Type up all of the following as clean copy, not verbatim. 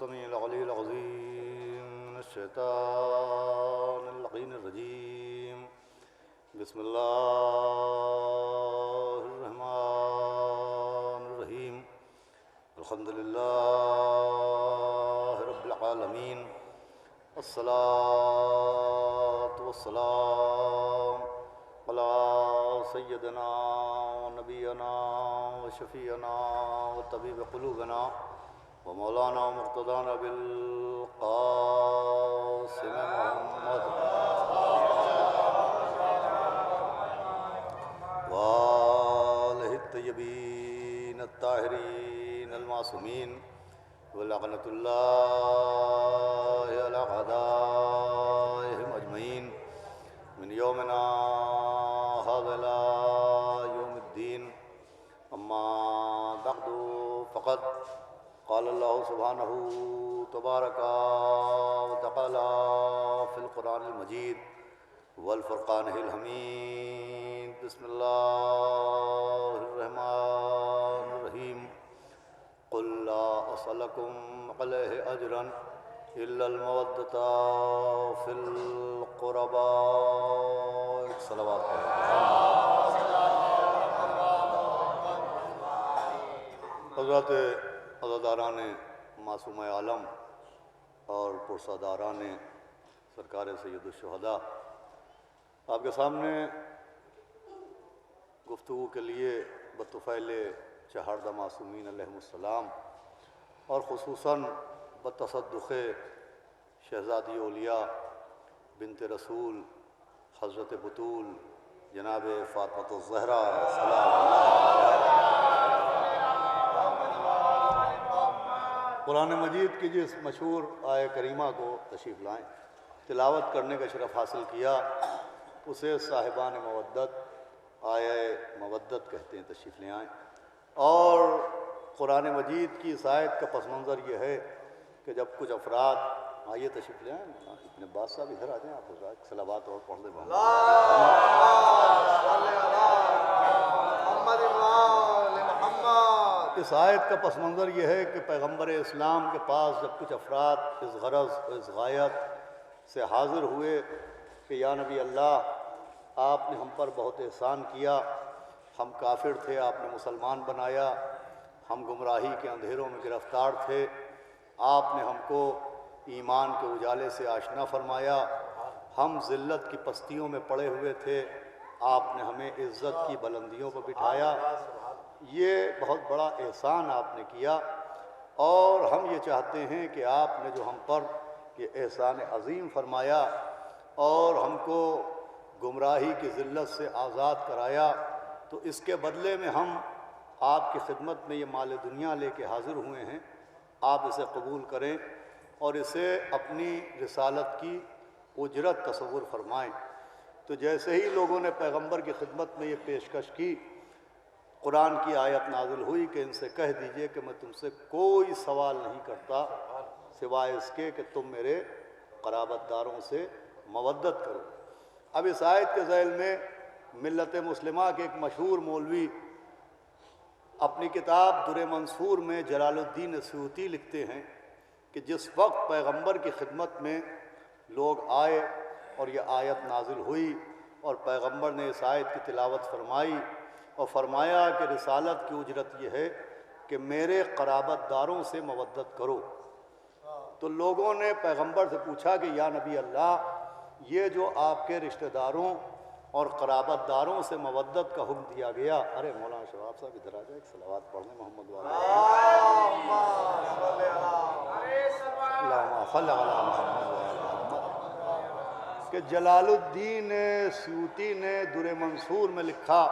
السميع العلي العظيم من الشيطان اللعين الرجيم. بسم الله الرحمن الرحيم. الحمد لله رب العالمين. الصلاة والسلام على سيدنا ونبينا وشفيعنا وطبيب قلوبنا ومولانا ومقتدانا بالقاسم محمد وآله الطيبين الطاهرين المعصومين ولعنة الله على أعدائهم أجمعين من يومنا هذا إلى يوم الدين. أما بعد فقد قال الله سبحانه تبارك وتعالى في القرآن المجيد والفرقان الحميد. بسم الله الرحمن الرحيم. قل لا أسألكم عليه أجرا إلا المودة في القربى. صلوات حضرات عزاداران معصوم عالم اور پرساداران سرکار سید الشہداء، آپ کے سامنے گفتگو کے لیے بطفیل چہاردہ معصومین علیہم السلام اور خصوصاً بتصدق شہزادی اولیاء بنت رسول حضرت بطول جناب فاطمۃ الزہرا سلام اللہ علیہا، قرآن مجید کی جس مشہور آیہ کریمہ کو تشریف لائیں، تلاوت کرنے کا شرف حاصل کیا، اسے صاحبان مودت آیہ مودت کہتے ہیں. تشریف لے آئیں. اور قرآن مجید کی اس آیت کا پس منظر یہ ہے کہ جب کچھ افراد آئیے تشریف لے آئیں، ابن عباس صاحب ادھر آ جائیں، آپ حضرات صلوات اور پڑھ دیں. اس آیت کا پس منظر یہ ہے کہ پیغمبر اسلام کے پاس جب کچھ افراد اس غرض و اس غایت سے حاضر ہوئے کہ یا نبی اللہ، آپ نے ہم پر بہت احسان کیا، ہم کافر تھے، آپ نے مسلمان بنایا، ہم گمراہی کے اندھیروں میں گرفتار تھے، آپ نے ہم کو ایمان کے اجالے سے آشنا فرمایا، ہم ذلت کی پستیوں میں پڑے ہوئے تھے، آپ نے ہمیں عزت کی بلندیوں پر بٹھایا. یہ بہت بڑا احسان آپ نے کیا، اور ہم یہ چاہتے ہیں کہ آپ نے جو ہم پر یہ احسان عظیم فرمایا اور ہم کو گمراہی کی ذلت سے آزاد کرایا، تو اس کے بدلے میں ہم آپ کی خدمت میں یہ مال دنیا لے کے حاضر ہوئے ہیں، آپ اسے قبول کریں اور اسے اپنی رسالت کی اجرت تصور فرمائیں. تو جیسے ہی لوگوں نے پیغمبر کی خدمت میں یہ پیشکش کی، قرآن کی آیت نازل ہوئی کہ ان سے کہہ دیجئے کہ میں تم سے کوئی سوال نہیں کرتا سوائے اس کے کہ تم میرے قرابت داروں سے مودت کرو. اب اس آیت کے ذیل میں ملت مسلمہ کے ایک مشہور مولوی اپنی کتاب در منصور میں جلال الدین سیوطی لکھتے ہیں کہ جس وقت پیغمبر کی خدمت میں لوگ آئے اور یہ آیت نازل ہوئی اور پیغمبر نے اس آیت کی تلاوت فرمائی اور فرمایا کہ رسالت کی اجرت یہ ہے کہ میرے قرابت داروں سے مودت کرو، تو لوگوں نے پیغمبر سے پوچھا کہ یا نبی اللہ، یہ جو آپ کے رشتہ داروں اور قرابت داروں سے مودت کا حکم دیا گیا، ارے مولانا شباب صاحب ادھر آ جائے، ایک صلوات پڑھنے محمد والا اللہم صلی علی محمد کہ جلال الدین سیوطی نے در منصور میں لکھا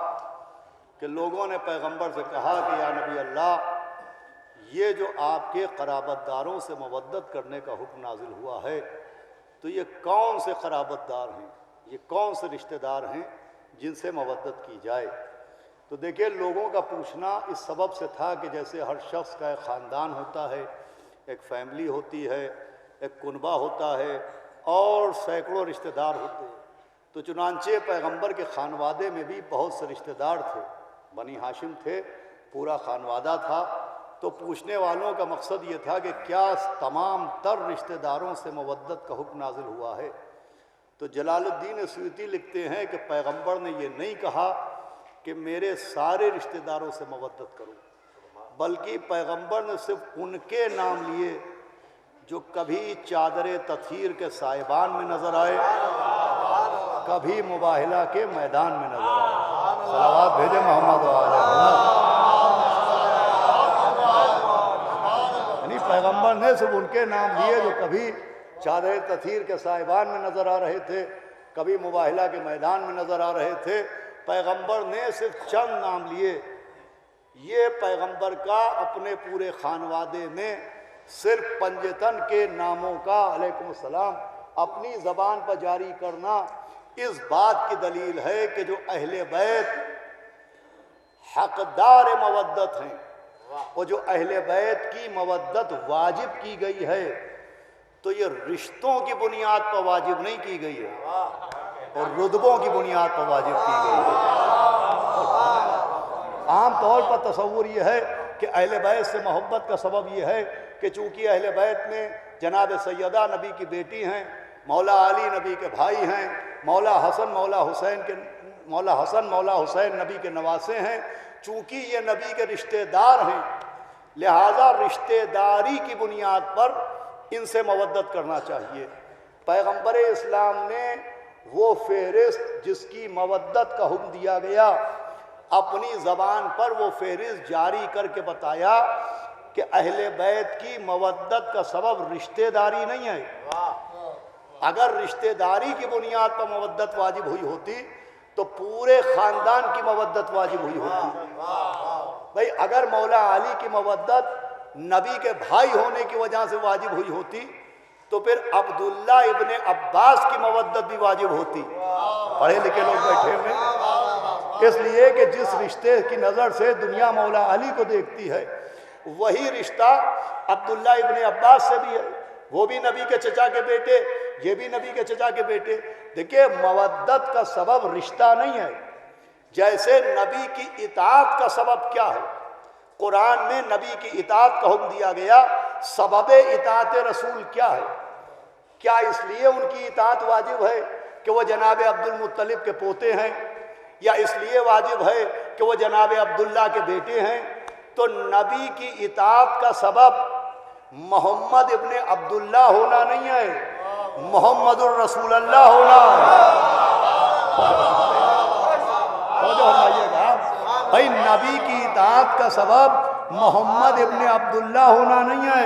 کہ لوگوں نے پیغمبر سے کہا کہ یا نبی اللہ، یہ جو آپ کے قرابت داروں سے مودت کرنے کا حکم نازل ہوا ہے، تو یہ کون سے قرابت دار ہیں، یہ کون سے رشتہ دار ہیں جن سے مودت کی جائے؟ تو دیکھیں، لوگوں کا پوچھنا اس سبب سے تھا کہ جیسے ہر شخص کا ایک خاندان ہوتا ہے، ایک فیملی ہوتی ہے، ایک کنبہ ہوتا ہے اور سینکڑوں رشتہ دار ہوتے ہیں، تو چنانچہ پیغمبر کے خانوادے میں بھی بہت سے رشتہ دار تھے. بنی ہاشم تھے، پورا خانوادہ تھا، تو پوچھنے والوں کا مقصد یہ تھا کہ کیا تمام تر رشتہ داروں سے مودت کا حکم نازل ہوا ہے؟ تو جلال الدین سیوطی لکھتے ہیں کہ پیغمبر نے یہ نہیں کہا کہ میرے سارے رشتہ داروں سے مودت کرو، بلکہ پیغمبر نے صرف ان کے نام لیے جو کبھی چادر تطہیر کے سائبان میں نظر آئے، کبھی مباہلہ کے میدان میں نظر آئے۔ صلوات بھیجے محمد و آل محمد۔ یعنی پیغمبر نے صرف ان کے نام لیے جو کبھی چادر تطہیر کے سائبان میں نظر آ رہے تھے، کبھی مباہلہ کے میدان میں نظر آ رہے تھے۔ پیغمبر نے صرف چند نام لیے۔ یہ پیغمبر کا اپنے پورے خانوادے میں صرف پنجتن کے ناموں کا علیکم السلام اپنی زبان پر جاری کرنا اس بات کی دلیل ہے کہ جو اہل بیت حقدار مودت ہیں، اور جو اہل بیت کی مودت واجب کی گئی ہے تو یہ رشتوں کی بنیاد پر واجب نہیں کی گئی ہے اور رتبوں کی بنیاد پر واجب کی گئی ہے۔ عام طور پر تصور یہ ہے کہ اہل بیت سے محبت کا سبب یہ ہے کہ چونکہ اہل بیت میں جناب سیدہ نبی کی بیٹی ہیں، مولا علی نبی کے بھائی ہیں، مولا حسن مولا حسین نبی کے نواسے ہیں، چونکہ یہ نبی کے رشتہ دار ہیں، لہذا رشتہ داری کی بنیاد پر ان سے مودت کرنا چاہیے۔ پیغمبر اسلام نے وہ فہرست جس کی مودت کا حکم دیا گیا، اپنی زبان پر وہ فہرست جاری کر کے بتایا کہ اہل بیت کی مودت کا سبب رشتہ داری نہیں ہے۔ اگر رشتہ داری کی بنیاد پر مودت واجب ہوئی ہوتی تو پورے خاندان کی مودت واجب ہوئی ہوتی۔ بھئی اگر مولا علی کی مودت نبی کے بھائی ہونے کی وجہ سے واجب ہوئی ہوتی تو پھر عبداللہ ابن عباس کی مودت بھی واجب ہوتی۔ پڑھے لکھے لوگ بیٹھے ہوئے، اس لیے کہ جس رشتے کی نظر سے دنیا مولا علی کو دیکھتی ہے وہی رشتہ عبداللہ ابن عباس سے بھی ہے، وہ بھی نبی کے چچا کے بیٹے، یہ بھی نبی کے چچا کے بیٹے۔ دیکھیں مودت کا سبب رشتہ نہیں ہے، جیسے نبی کی اطاعت کا سبب کیا ہے؟ قرآن میں نبی کی اطاعت کا حکم دیا گیا، سبب اطاعت رسول کیا ہے؟ کیا اس لیے ان کی اطاعت واجب ہے کہ وہ جناب عبد المطلب کے پوتے ہیں، یا اس لیے واجب ہے کہ وہ جناب عبداللہ کے بیٹے ہیں؟ تو نبی کی اطاعت کا سبب محمد ابن عبداللہ ہونا نہیں ہے، محمد الرسول اللہ ہونا ہے۔ بھائی نبی کی اطاعت کا سبب محمد ابن عبداللہ ہونا نہیں ہے،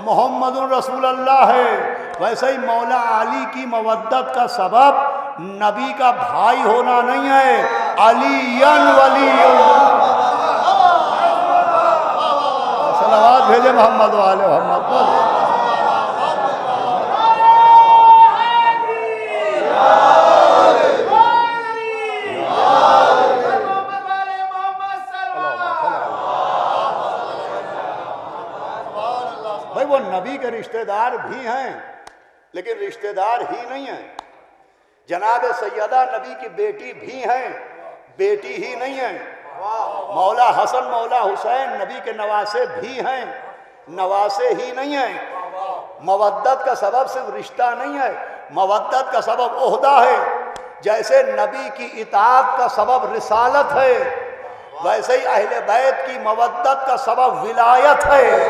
محمد الرسول اللہ ہے۔ ویسے ہی مولا علی کی مودت کا سبب نبی کا بھائی ہونا نہیں ہے، علی ولی اللہ۔ صلوات بھیجے محمد و آل محمد۔ بھائی وہ نبی کے رشتہ دار بھی ہیں لیکن رشتہ دار ہی نہیں ہیں۔ جناب سیدہ نبی کی بیٹی بھی ہیں، بیٹی ہی نہیں ہیں۔ مولا حسن مولا حسین نبی کے نواسے بھی ہیں، نواسے ہی نہیں ہیں۔ مودت کا سبب صرف رشتہ نہیں ہے، مودت کا سبب عہدہ ہے۔ جیسے نبی کی اطاعت کا سبب رسالت ہے، ویسے ہی اہل بیت کی مودت کا سبب ولایت ہے۔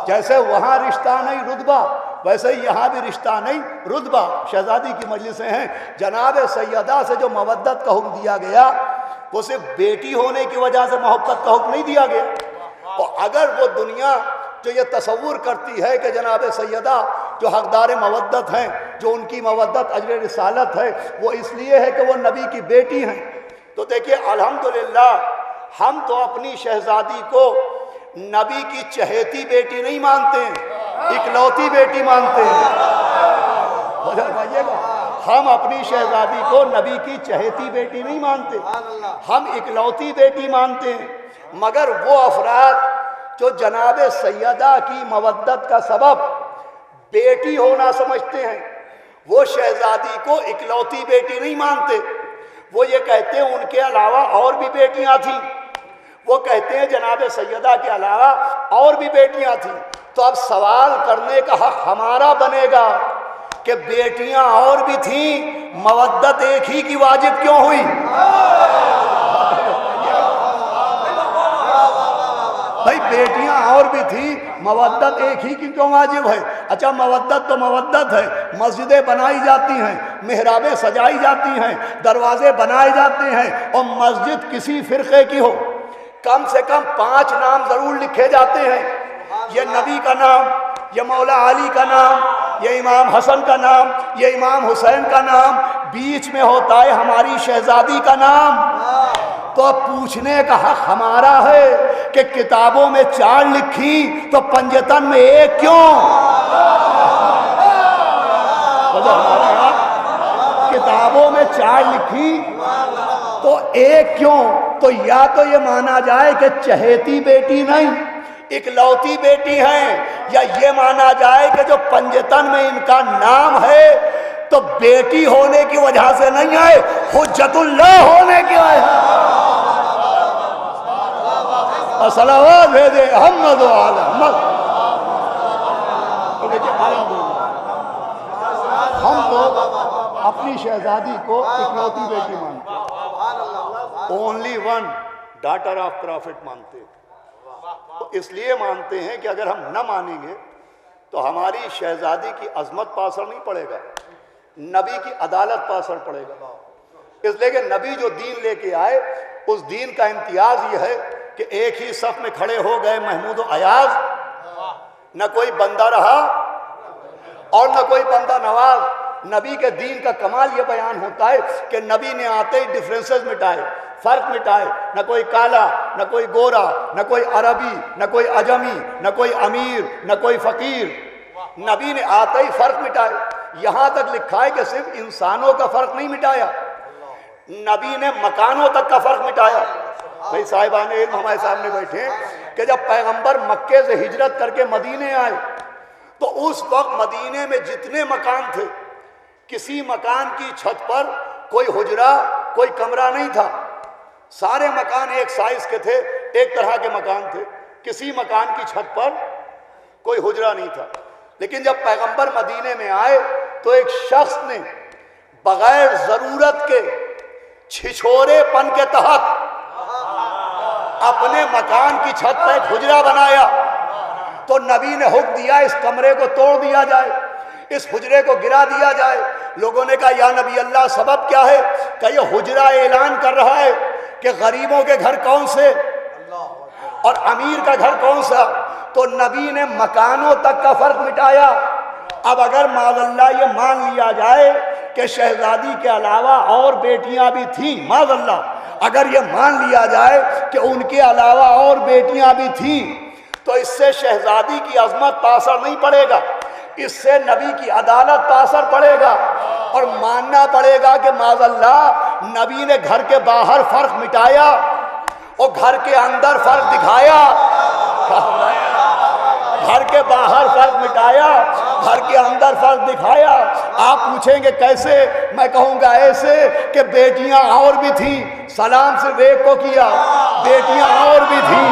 جیسے وہاں رشتہ نہیں رتبہ، ویسے ہی یہاں بھی رشتہ نہیں رتبہ۔ شہزادی کی مجلسیں ہیں، جناب سیدہ سے جو مودت کا حکم دیا گیا وہ صرف بیٹی ہونے کی وجہ سے محبت کا حکم نہیں دیا گیا۔ اور اگر وہ دنیا جو یہ تصور کرتی ہے کہ جناب سیدہ جو حقدار مودت ہیں، جو ان کی مودت اجر رسالت ہے، وہ اس لیے ہے کہ وہ نبی کی بیٹی ہیں، تو دیکھیے الحمدللہ ہم تو اپنی شہزادی کو نبی کی چہیتی بیٹی نہیں مانتے ہیں، اکلوتی بیٹی مانتے ہیں۔ ہم اپنی شہزادی کو نبی کی چہیتی بیٹی نہیں مانتے، ہم اکلوتی بیٹی مانتے ہیں۔ مگر وہ افراد جو جناب سیدہ کی مودت کا سبب بیٹی ہونا سمجھتے ہیں، وہ شہزادی کو اکلوتی بیٹی نہیں مانتے، وہ یہ کہتے ہیں ان کے علاوہ اور بھی بیٹیاں تھیں، وہ کہتے ہیں جناب سیدہ کے علاوہ اور بھی بیٹیاں تھیں. تو اب سوال کرنے کا حق ہمارا بنے گا کہ بیٹیاں اور بھی تھیں، مودت ایک ہی کی واجب کیوں ہوئی؟ بھائی بیٹیاں اور بھی تھیں، مودت ایک ہی کی کیوں واجب ہے؟ اچھا مودت تو مودت ہے، مسجدیں بنائی جاتی ہیں، محرابیں سجائی جاتی ہیں، دروازے بنائے جاتے ہیں، اور مسجد کسی فرقے کی ہو کم سے کم 5 نام ضرور لکھے جاتے ہیں. یہ نبی کا نام، یہ مولا علی کا نام، یہ امام حسن کا نام، یہ امام حسین کا نام، بیچ میں ہوتا ہے ہماری شہزادی کا نام. تو اب پوچھنے کا حق ہمارا ہے کہ کتابوں میں 4 لکھی تو پنجتن میں 1 کیوں؟ کتابوں میں 4 لکھی تو 1 کیوں؟ تو یا تو یہ مانا جائے کہ چہیتی بیٹی نہیں، اکلوتی بیٹی ہیں، یا یہ مانا جائے کہ جو پنجتن میں ان کا نام ہے تو بیٹی ہونے کی وجہ سے نہیں ہے، حجت اللہ ہونے کی وجہ سے. صلوات بھیجے محمد و آل محمد. ہم تو اپنی شہزادی کو اکلوتی بیٹی مانتے ہیں، only one daughter of profit مانتے ہیں. تو اس لیے مانتے ہیں کہ اگر ہم نہ مانیں گے تو ہماری شہزادی کی عظمت پر اثر نہیں پڑے گا، نبی کی عدالت پر اثر پڑے گا. اس لیے کہ نبی جو دین لے کے آئے اس دین کا امتیاز یہ ہے کہ ایک ہی صف میں کھڑے ہو گئے محمود و ایاز، نہ کوئی بندہ رہا اور نہ کوئی بندہ نواز. نبی کے دین کا کمال یہ بیان ہوتا ہے کہ نبی نے آتے ہی ڈفرینسز مٹائے، فرق مٹائے. نہ کوئی کالا، نہ کوئی گورا، نہ کوئی عربی، نہ کوئی عجمی، نہ کوئی امیر، نہ کوئی فقیر. نبی نے آتے ہی فرق مٹائے. یہاں تک لکھا ہے کہ صرف انسانوں کا فرق نہیں مٹایا، نبی نے مکانوں تک کا فرق مٹایا. بھائی صاحبان علم ہمارے سامنے بیٹھے کہ جب پیغمبر مکے سے ہجرت کر کے مدینے آئے تو اس وقت مدینے میں جتنے مکان تھے، کسی مکان کی چھت پر کوئی حجرہ، کوئی کمرہ نہیں تھا. سارے مکان ایک سائز کے تھے، ایک طرح کے مکان تھے. کسی مکان کی چھت پر کوئی حجرہ نہیں تھا. لیکن جب پیغمبر مدینے میں آئے تو ایک شخص نے بغیر ضرورت کے چھچھورے پن کے تحت اپنے مکان کی چھت پر ایک حجرہ بنایا. تو نبی نے حکم دیا اس کمرے کو توڑ دیا جائے، اس حجرے کو گرا دیا جائے. لوگوں نے کہا یا نبی اللہ سبب کیا ہے؟ کہ یہ حجرہ اعلان کر رہا ہے کہ غریبوں کے گھر کون سے اور امیر کا گھر کون سا. تو نبی نے مکانوں تک کا فرق مٹایا. اب اگر معاذ اللہ یہ مان لیا جائے کہ شہزادی کے علاوہ اور بیٹیاں بھی تھیں، معاذ اللہ اگر یہ مان لیا جائے کہ ان کے علاوہ اور بیٹیاں بھی تھیں، تو اس سے شہزادی کی عظمت پر اثر نہیں پڑے گا، اس سے نبی کی عدالت پر اثر پڑے گا. اور ماننا پڑے گا کہ معاذ اللہ نبی نے گھر کے باہر فرق مٹایا اور گھر کے اندر فرق دکھایا. گھر کے باہر فرق مٹایا، گھر کے اندر فرق دکھایا. آپ پوچھیں گے کیسے؟ میں کہوں گا ایسے کہ بیٹیاں اور بھی تھیں، سلام صرف ایک کو کیا. بیٹیاں اور بھی تھیں،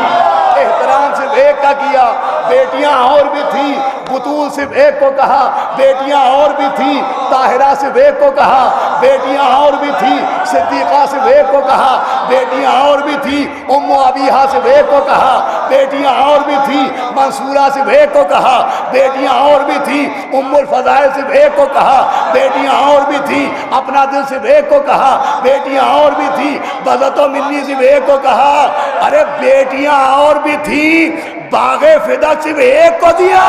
احترام صرف ایک کا کیا. بیٹیاں اور بھی تھیں، بطول صرف ایک کو کہا. بیٹیاں اور بھی تھیں، طاہرہ صرف ایک کو کہا. بیٹیاں اور بھی تھیں، صدیقہ صرف ایک کو کہا. بیٹیاں اور بھی تھیں، ام ابیہا صرف ایک کو کہا. بیٹیاں اور بھی تھیں، منصورہ صرف ایک کو کہا. بیٹیاں اور بھی تھیں، ام الفضائل صرف ایک کو کہا. بیٹیاں اور بھی تھیں، اپنا دل صرف ایک کو کہا. بیٹیاں اور بھی تھیں، بذت و منی صرف ایک کو کہا. ارے بیٹیاں اور بھی تھیں، باغ فدا صرف ایک کو دیا.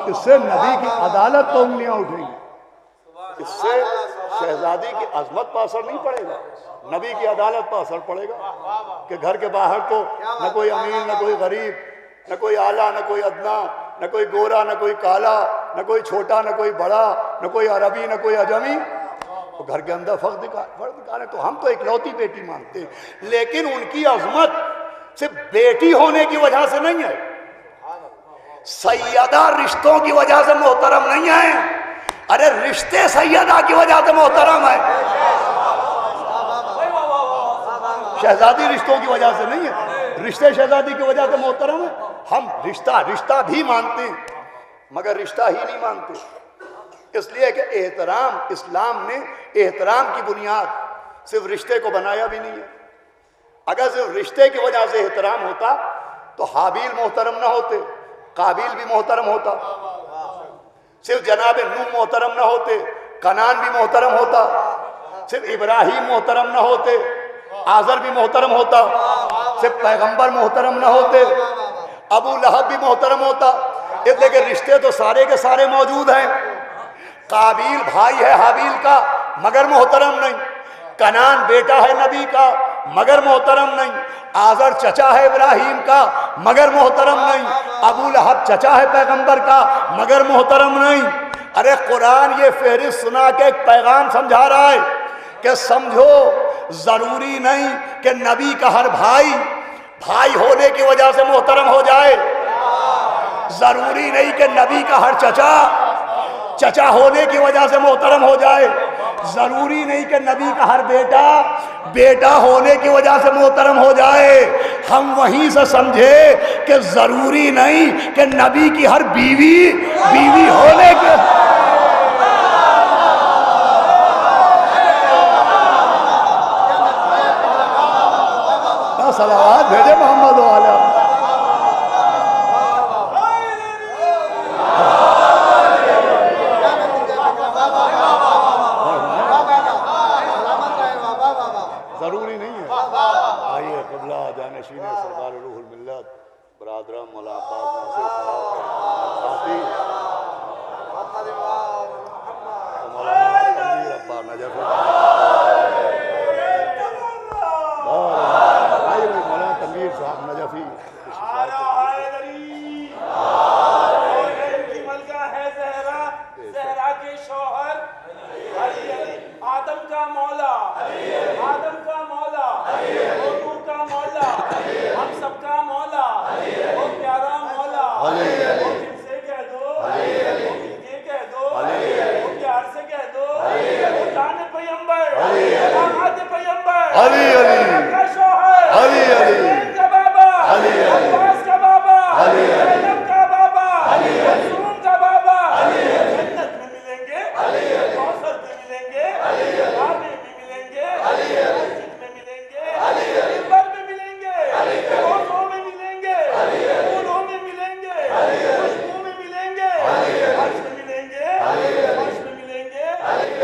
اس سے نبی کی عدالت تو انگلیاں اٹھیں گی، اس سے شہزادی کی عظمت پر اثر نہیں پڑے گا، نبی کی عدالت پر اثر پڑے گا کہ گھر کے باہر تو نہ کوئی امیر، نہ کوئی غریب، نہ کوئی اعلیٰ، نہ کوئی ادنا، نہ کوئی گورا، نہ کوئی کالا، نہ کوئی چھوٹا، نہ کوئی بڑا، نہ کوئی عربی، نہ کوئی عجمی. گھر کے اندر فرد نکالے تو ہم تو اکلوتی بیٹی مانتے ہیں، لیکن ان کی عظمت صرف بیٹی ہونے کی وجہ سے نہیں ہے، سیدہ رشتوں کی وجہ سے محترم نہیں ہے، ارے رشتے سیدہ کی وجہ سے محترم ہے، شہزادی رشتوں کی وجہ سے نہیں ہے، رشتے شہزادی کی وجہ سے محترم ہے۔ ہم رشتہ بھی مانتے ہیں مگر رشتہ ہی نہیں مانتے، اس لیے کہ احترام، اسلام نے احترام کی بنیاد صرف رشتے کو بنایا بھی نہیں ہے۔ اگر صرف رشتے کی وجہ سے احترام ہوتا تو حابیل محترم نہ ہوتے، قابیل بھی محترم ہوتا، صرف جناب نوح محترم نہ ہوتے، کنعان بھی محترم ہوتا، صرف ابراہیم محترم نہ ہوتے، آزر بھی محترم ہوتا، صرف پیغمبر محترم نہ ہوتے، ابو لہب بھی محترم ہوتا، اس لیے کہ رشتے تو سارے کے سارے موجود ہیں۔ قابیل بھائی ہے حابیل کا مگر محترم نہیں، کنعان بیٹا ہے نبی کا مگر محترم نہیں، آزر چچا ہے ابراہیم کا مگر محترم نہیں، ابو لہب چچا ہے پیغمبر کا مگر محترم نہیں۔ ارے قرآن یہ فہرست سنا کے ایک پیغام سمجھا رہا ہے کہ سمجھو ضروری نہیں کہ نبی کا ہر بھائی بھائی ہونے کی وجہ سے محترم ہو جائے، ضروری نہیں کہ نبی کا ہر چچا چچا ہونے کی وجہ سے محترم ہو جائے، ضروری نہیں کہ نبی کا ہر بیٹا بیٹا ہونے کی وجہ سے محترم ہو جائے۔ ہم وہیں سے سمجھے کہ ضروری نہیں کہ نبی کی ہر بیوی بیوی ہونے کے صلوات بھیجے محمد والا۔ ضروری نہیں ہے۔ آئیے قبلہ جانشین سرکار روح الملت برادران مولانا عباس ناصر صاحب خاطی مولانا تنویر ابا نجف مولانا تنویر صاحب نجفی زہرا کے شوہر آدم کا مولا، آدم کا مولا، نوح کا مولا، ہم سب کا مولا، وہ پیارا مولا، وہ دل سے کہہ دو، وہ دل کے کہہ دو، وہ پیار سے کہہ دو، وہ جان پیغمبر، داماد پیغمبر، زہرا کا شوہر، حسین کا بابا، عباس کا بابا، زینب کا بابا، معصوم کا بابا، جنت میں ملیں گے، کوثر میں ملیں گے، کعبے میں ملیں گے، مسجد میں ملیں گے، منبر میں ملیں گے، روزوں میں ملیں گے، پھولوں میں ملیں گے، خوشبو میں ملیں گے، عرش میں ملیں گے، عرش میں ملیں گے،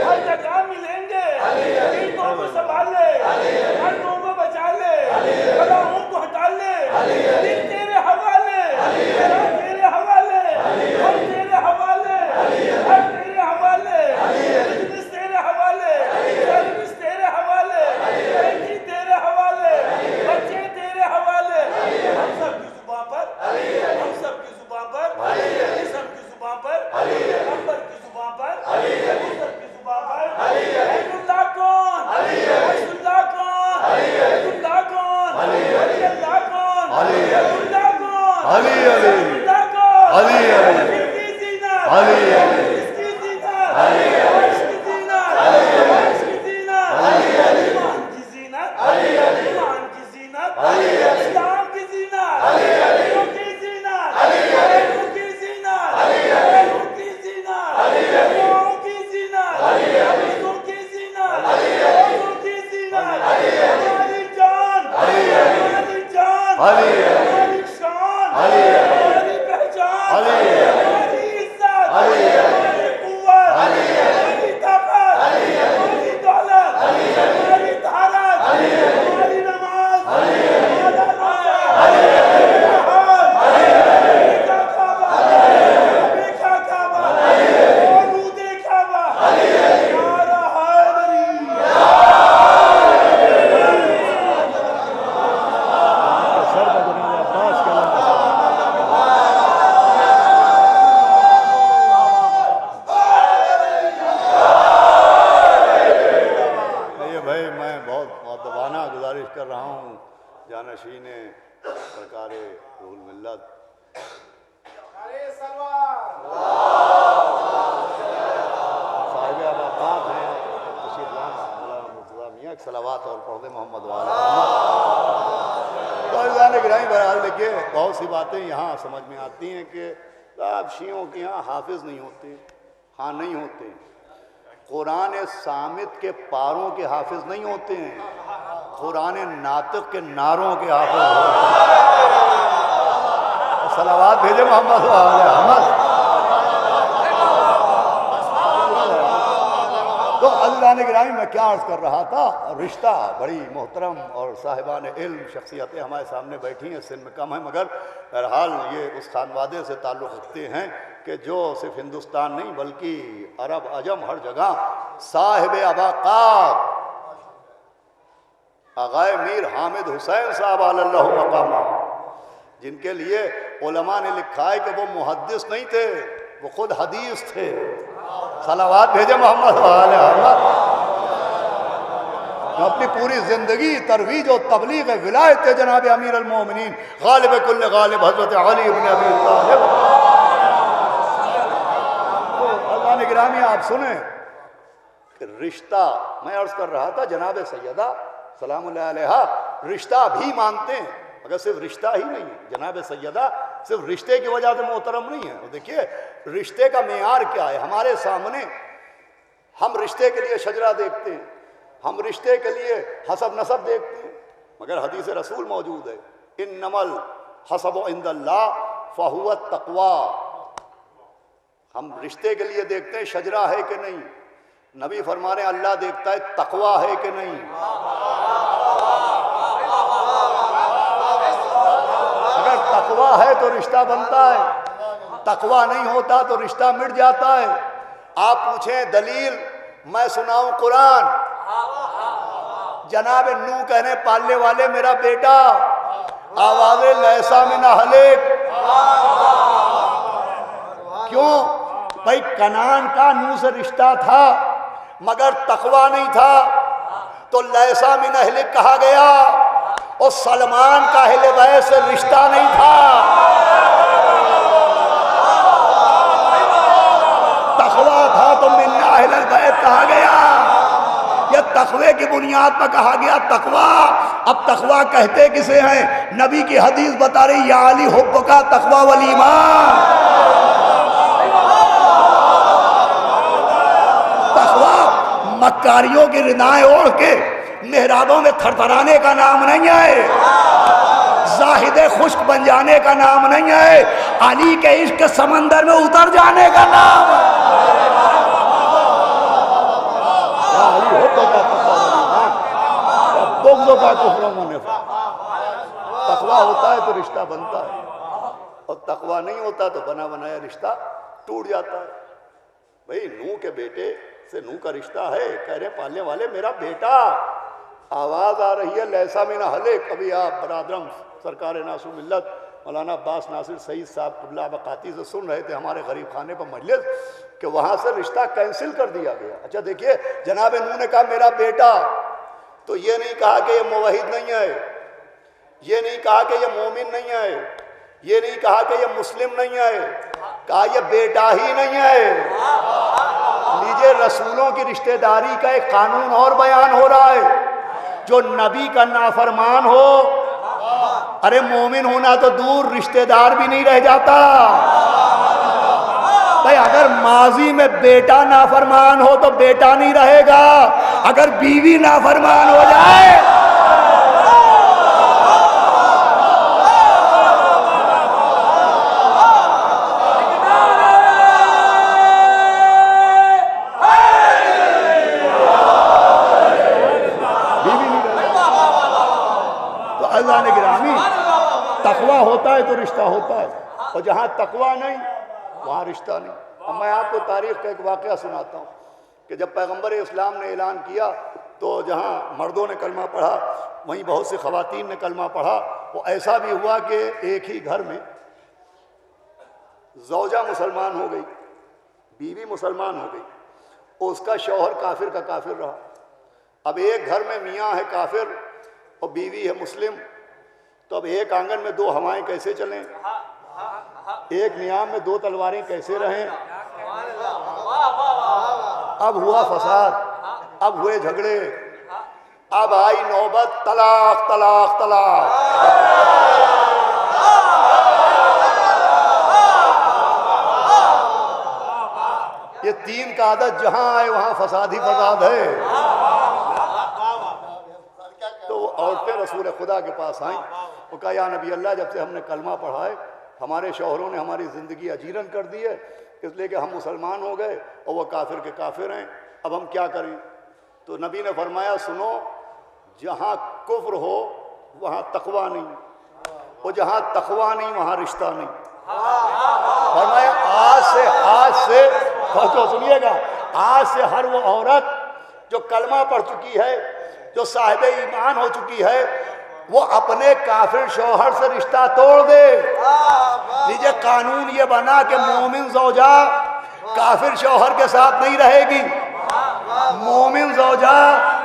ہر جگہ ملیں گے۔ عیدوں کو سنبھال لے، مردوں کو بچا لے، گناہوں کو ہٹا لے، دل تیرے حوالے، جان تیرے حوالے، ہم تیرے حوالے، ہر تیرے حوالے، بزنس تیرے حوالے، سروس تیرے حوالے، بیٹی تیرے حوالے، بچے تیرے حوالے۔ ہم سب کی زبان پر، ہم سب کی زبان پر، اسم کی زبان پر، نمبر کی زبان پر، حضر کی زبان پر، عید اللہ کون، عید اللہ کون، عید اللہ کون، عید اللہ کون، عید اللہ کون، عید اللہ کون، علی کی زینت، اس کی زینت، عرش کی زینت، عرش کی زینت، ایمان کی زینت، ایمان کی زینت، اسلام کی زینت، دلوں کی زینت، دلوں کی زینت، دلوں کی زینت، دعاؤں کی زینت، حدیثوں کی زینت، روزوں کی زینت، ہماری جان، ہماری جان، ہماری شان، ہماری پہچان، ہماری عزت، ہماری قوت، ہماری طاقت، ہماری دولت، ہماری طہارت، ہماری نماز، ہمارا روزہ، کعبے کا کعبہ، کعبے کا کعبہ، درود کعبہ، یارا حیدری۔ سر کا جنازہ گزارش کر رہا ہوں جانشین سرکار روح الملت صاحب عباقات ہیں تشریف لائیں مولانا مرتضیٰ میاں، ایک صلوات اور پڑھ دیں محمد والا محمد۔ تو عزیزان گرامی بہرحال دیکھیے بہت سی باتیں یہاں سمجھ میں آتی ہیں کہ آپ شیعوں کے یہاں حافظ نہیں ہوتے، ہاں نہیں ہوتے، قرآن صامت کے پاروں کے حافظ نہیں ہوتے ہیں، قرآن ناطق کے نعروں کے حافظ ہوتے ہیں۔ صلوات بھیجے محمد وآل محمد۔ تو عزیزان گرامی میں کیا عرض کر رہا تھا، رشتہ بڑی محترم اور صاحبان علم شخصیتیں ہمارے سامنے بیٹھی ہیں، سن میں کم ہیں مگر بہرحال یہ اس خانوادے سے تعلق رکھتے ہیں کہ جو صرف ہندوستان نہیں بلکہ عرب عجم ہر جگہ صاحب عباقات آغائے میر حامد حسین صاحب علی اللہ مقامہ، جن کے لیے علماء نے لکھا ہے کہ وہ محدث نہیں تھے، وہ خود حدیث تھے۔ صلوات بھیجے محمد وآل محمد۔ جو اپنی پوری زندگی ترویج و تبلیغ ولایت جناب امیر المومنین غالب کل غالب حضرت علی بن ابی طالب۔ تو عزیزان گرامی آپ سنیں کہ رشتہ میں عرض کر رہا تھا جناب سیدہ سلام اللہ علیہا رشتہ بھی مانتے ہیں مگر صرف رشتہ ہی نہیں ہے، جناب سیدہ صرف رشتے کی وجہ سے محترم نہیں ہے۔ دیکھیے رشتے کا معیار کیا ہے، ہمارے سامنے ہم رشتے کے لیے شجرہ دیکھتے ہیں، ہم رشتے کے لیے حسب نسب دیکھتے ہیں مگر حدیث رسول موجود ہے انما الحسب عند اللہ فہو التقوی۔ ہم رشتے کے لیے دیکھتے ہیں شجرہ ہے کہ نہیں، نبی فرما رہے ہیں اللہ دیکھتا ہے تقوی ہے کہ نہیں۔ اگر تقوی ہے تو رشتہ بنتا ہے، تقوی نہیں ہوتا تو رشتہ مٹ جاتا ہے۔ آپ پوچھیں دلیل، میں سناؤں قرآن، جناب نو کہنے پالنے والے میرا بیٹا، آواز لیسا من اہلک، کیوں؟ بھائی کنعان کا نو سے رشتہ تھا مگر تقوی نہیں تھا تو لیسا من اہلک کہا گیا، اور سلمان کا اہل بیت سے رشتہ نہیں تھا، تقوی تھا تو من اہل البیت کہا گیا۔ یہ تقوی کی بنیاد پر کہا گیا تقوی۔ اب تقوی کہتے کسے ہیں؟ نبی کی حدیث بتا رہی یا علی حب کا تقوی والایمان۔ تقوی مکاریوں کی ردائیں اوڑھ کے محرابوں میں تھر تھرانے کا نام نہیں ہے، زاہد خشک بن جانے کا نام نہیں ہے، علی کے عشق کے سمندر میں اتر جانے کا نام ہے۔ علی حب کا تقوی والایمان، بغض کا کفر و نفاق۔ تقوی ہوتا ہے تو رشتہ بنتا ہے اور تقوی نہیں ہوتا تو بنا بنایا رشتہ ٹوٹ جاتا ہے۔ بھئی نوح کے بیٹے سے نوح کا رشتہ ہے، کہہ رہے پالنے والے میرا بیٹا، آواز آ رہی ہے لیسا من اہلک۔ کبھی آپ برادرم سرکار ناصر ملت مولانا عباس ناصر سعید صاحب قبلہ بقاتی سے سن رہے تھے ہمارے غریب خانے پر مجلس کہ وہاں سے رشتہ کینسل کر دیا گیا۔ اچھا دیکھیے جناب نوح نے کہا میرا بیٹا، تو یہ نہیں کہا کہ یہ موحد نہیں ہے، یہ نہیں کہا کہ یہ مومن نہیں ہے، یہ نہیں کہا کہ یہ مسلم نہیں ہے، کہا یہ بیٹا ہی نہیں ہے۔ لیجئے رسولوں کی رشتہ داری کا ایک قانون اور بیان ہو رہا ہے، جو نبی کا نافرمان ہو، ارے مومن ہونا تو دور رشتہ دار بھی نہیں رہ جاتا۔ بھائی اگر ماضی میں بیٹا نافرمان ہو تو بیٹا نہیں رہے گا، اگر بیوی نافرمان ہو جائے تقوی ہوتا ہے تو رشتہ ہوتا ہے، اور جہاں تقوی نہیں وہاں رشتہ نہیں۔ اب میں آپ کو تاریخ کا ایک واقعہ سناتا ہوں کہ جب پیغمبر اسلام نے اعلان کیا تو جہاں مردوں نے کلمہ پڑھا وہیں بہت سی خواتین نے کلمہ پڑھا۔ وہ ایسا بھی ہوا کہ ایک ہی گھر میں زوجہ مسلمان ہو گئی، بیوی مسلمان ہو گئی، اور اس کا شوہر کافر کا کافر رہا۔ اب ایک گھر میں میاں ہے کافر اور بیوی ہے مسلم، تو اب ایک آنگن میں دو ہوائیں کیسے چلیں؟ ایک نیام میں دو تلواریں کیسے رہیں؟ اب ہوا فساد، اب ہوئے جھگڑے، اب آئی نوبت طلاق طلاق طلاق۔ یہ تین کا عادت جہاں آئے وہاں فساد ہی فساد ہے۔ تو وہ عورتیں رسول خدا کے پاس آئیں، وہ کہا یا نبی اللہ، جب سے ہم نے کلمہ پڑھا ہے ہمارے شوہروں نے ہماری زندگی اجیرن کر دی ہے، اس لیے کہ ہم مسلمان ہو گئے اور وہ کافر کے کافر ہیں، اب ہم کیا کریں؟ تو نبی نے فرمایا سنو، جہاں کفر ہو وہاں تقویٰ نہیں، اور جہاں تقویٰ نہیں وہاں رشتہ نہیں۔ فرمایا آج سے تو سنیے گا، آج سے ہر وہ عورت جو کلمہ پڑھ چکی ہے، جو صاحب ایمان ہو چکی ہے، وہ اپنے کافر شوہر سے رشتہ توڑ دے۔ لیجئے قانون یہ بنا کہ مومن زوجہ کافر شوہر کے ساتھ نہیں رہے گی، مومن زوجہ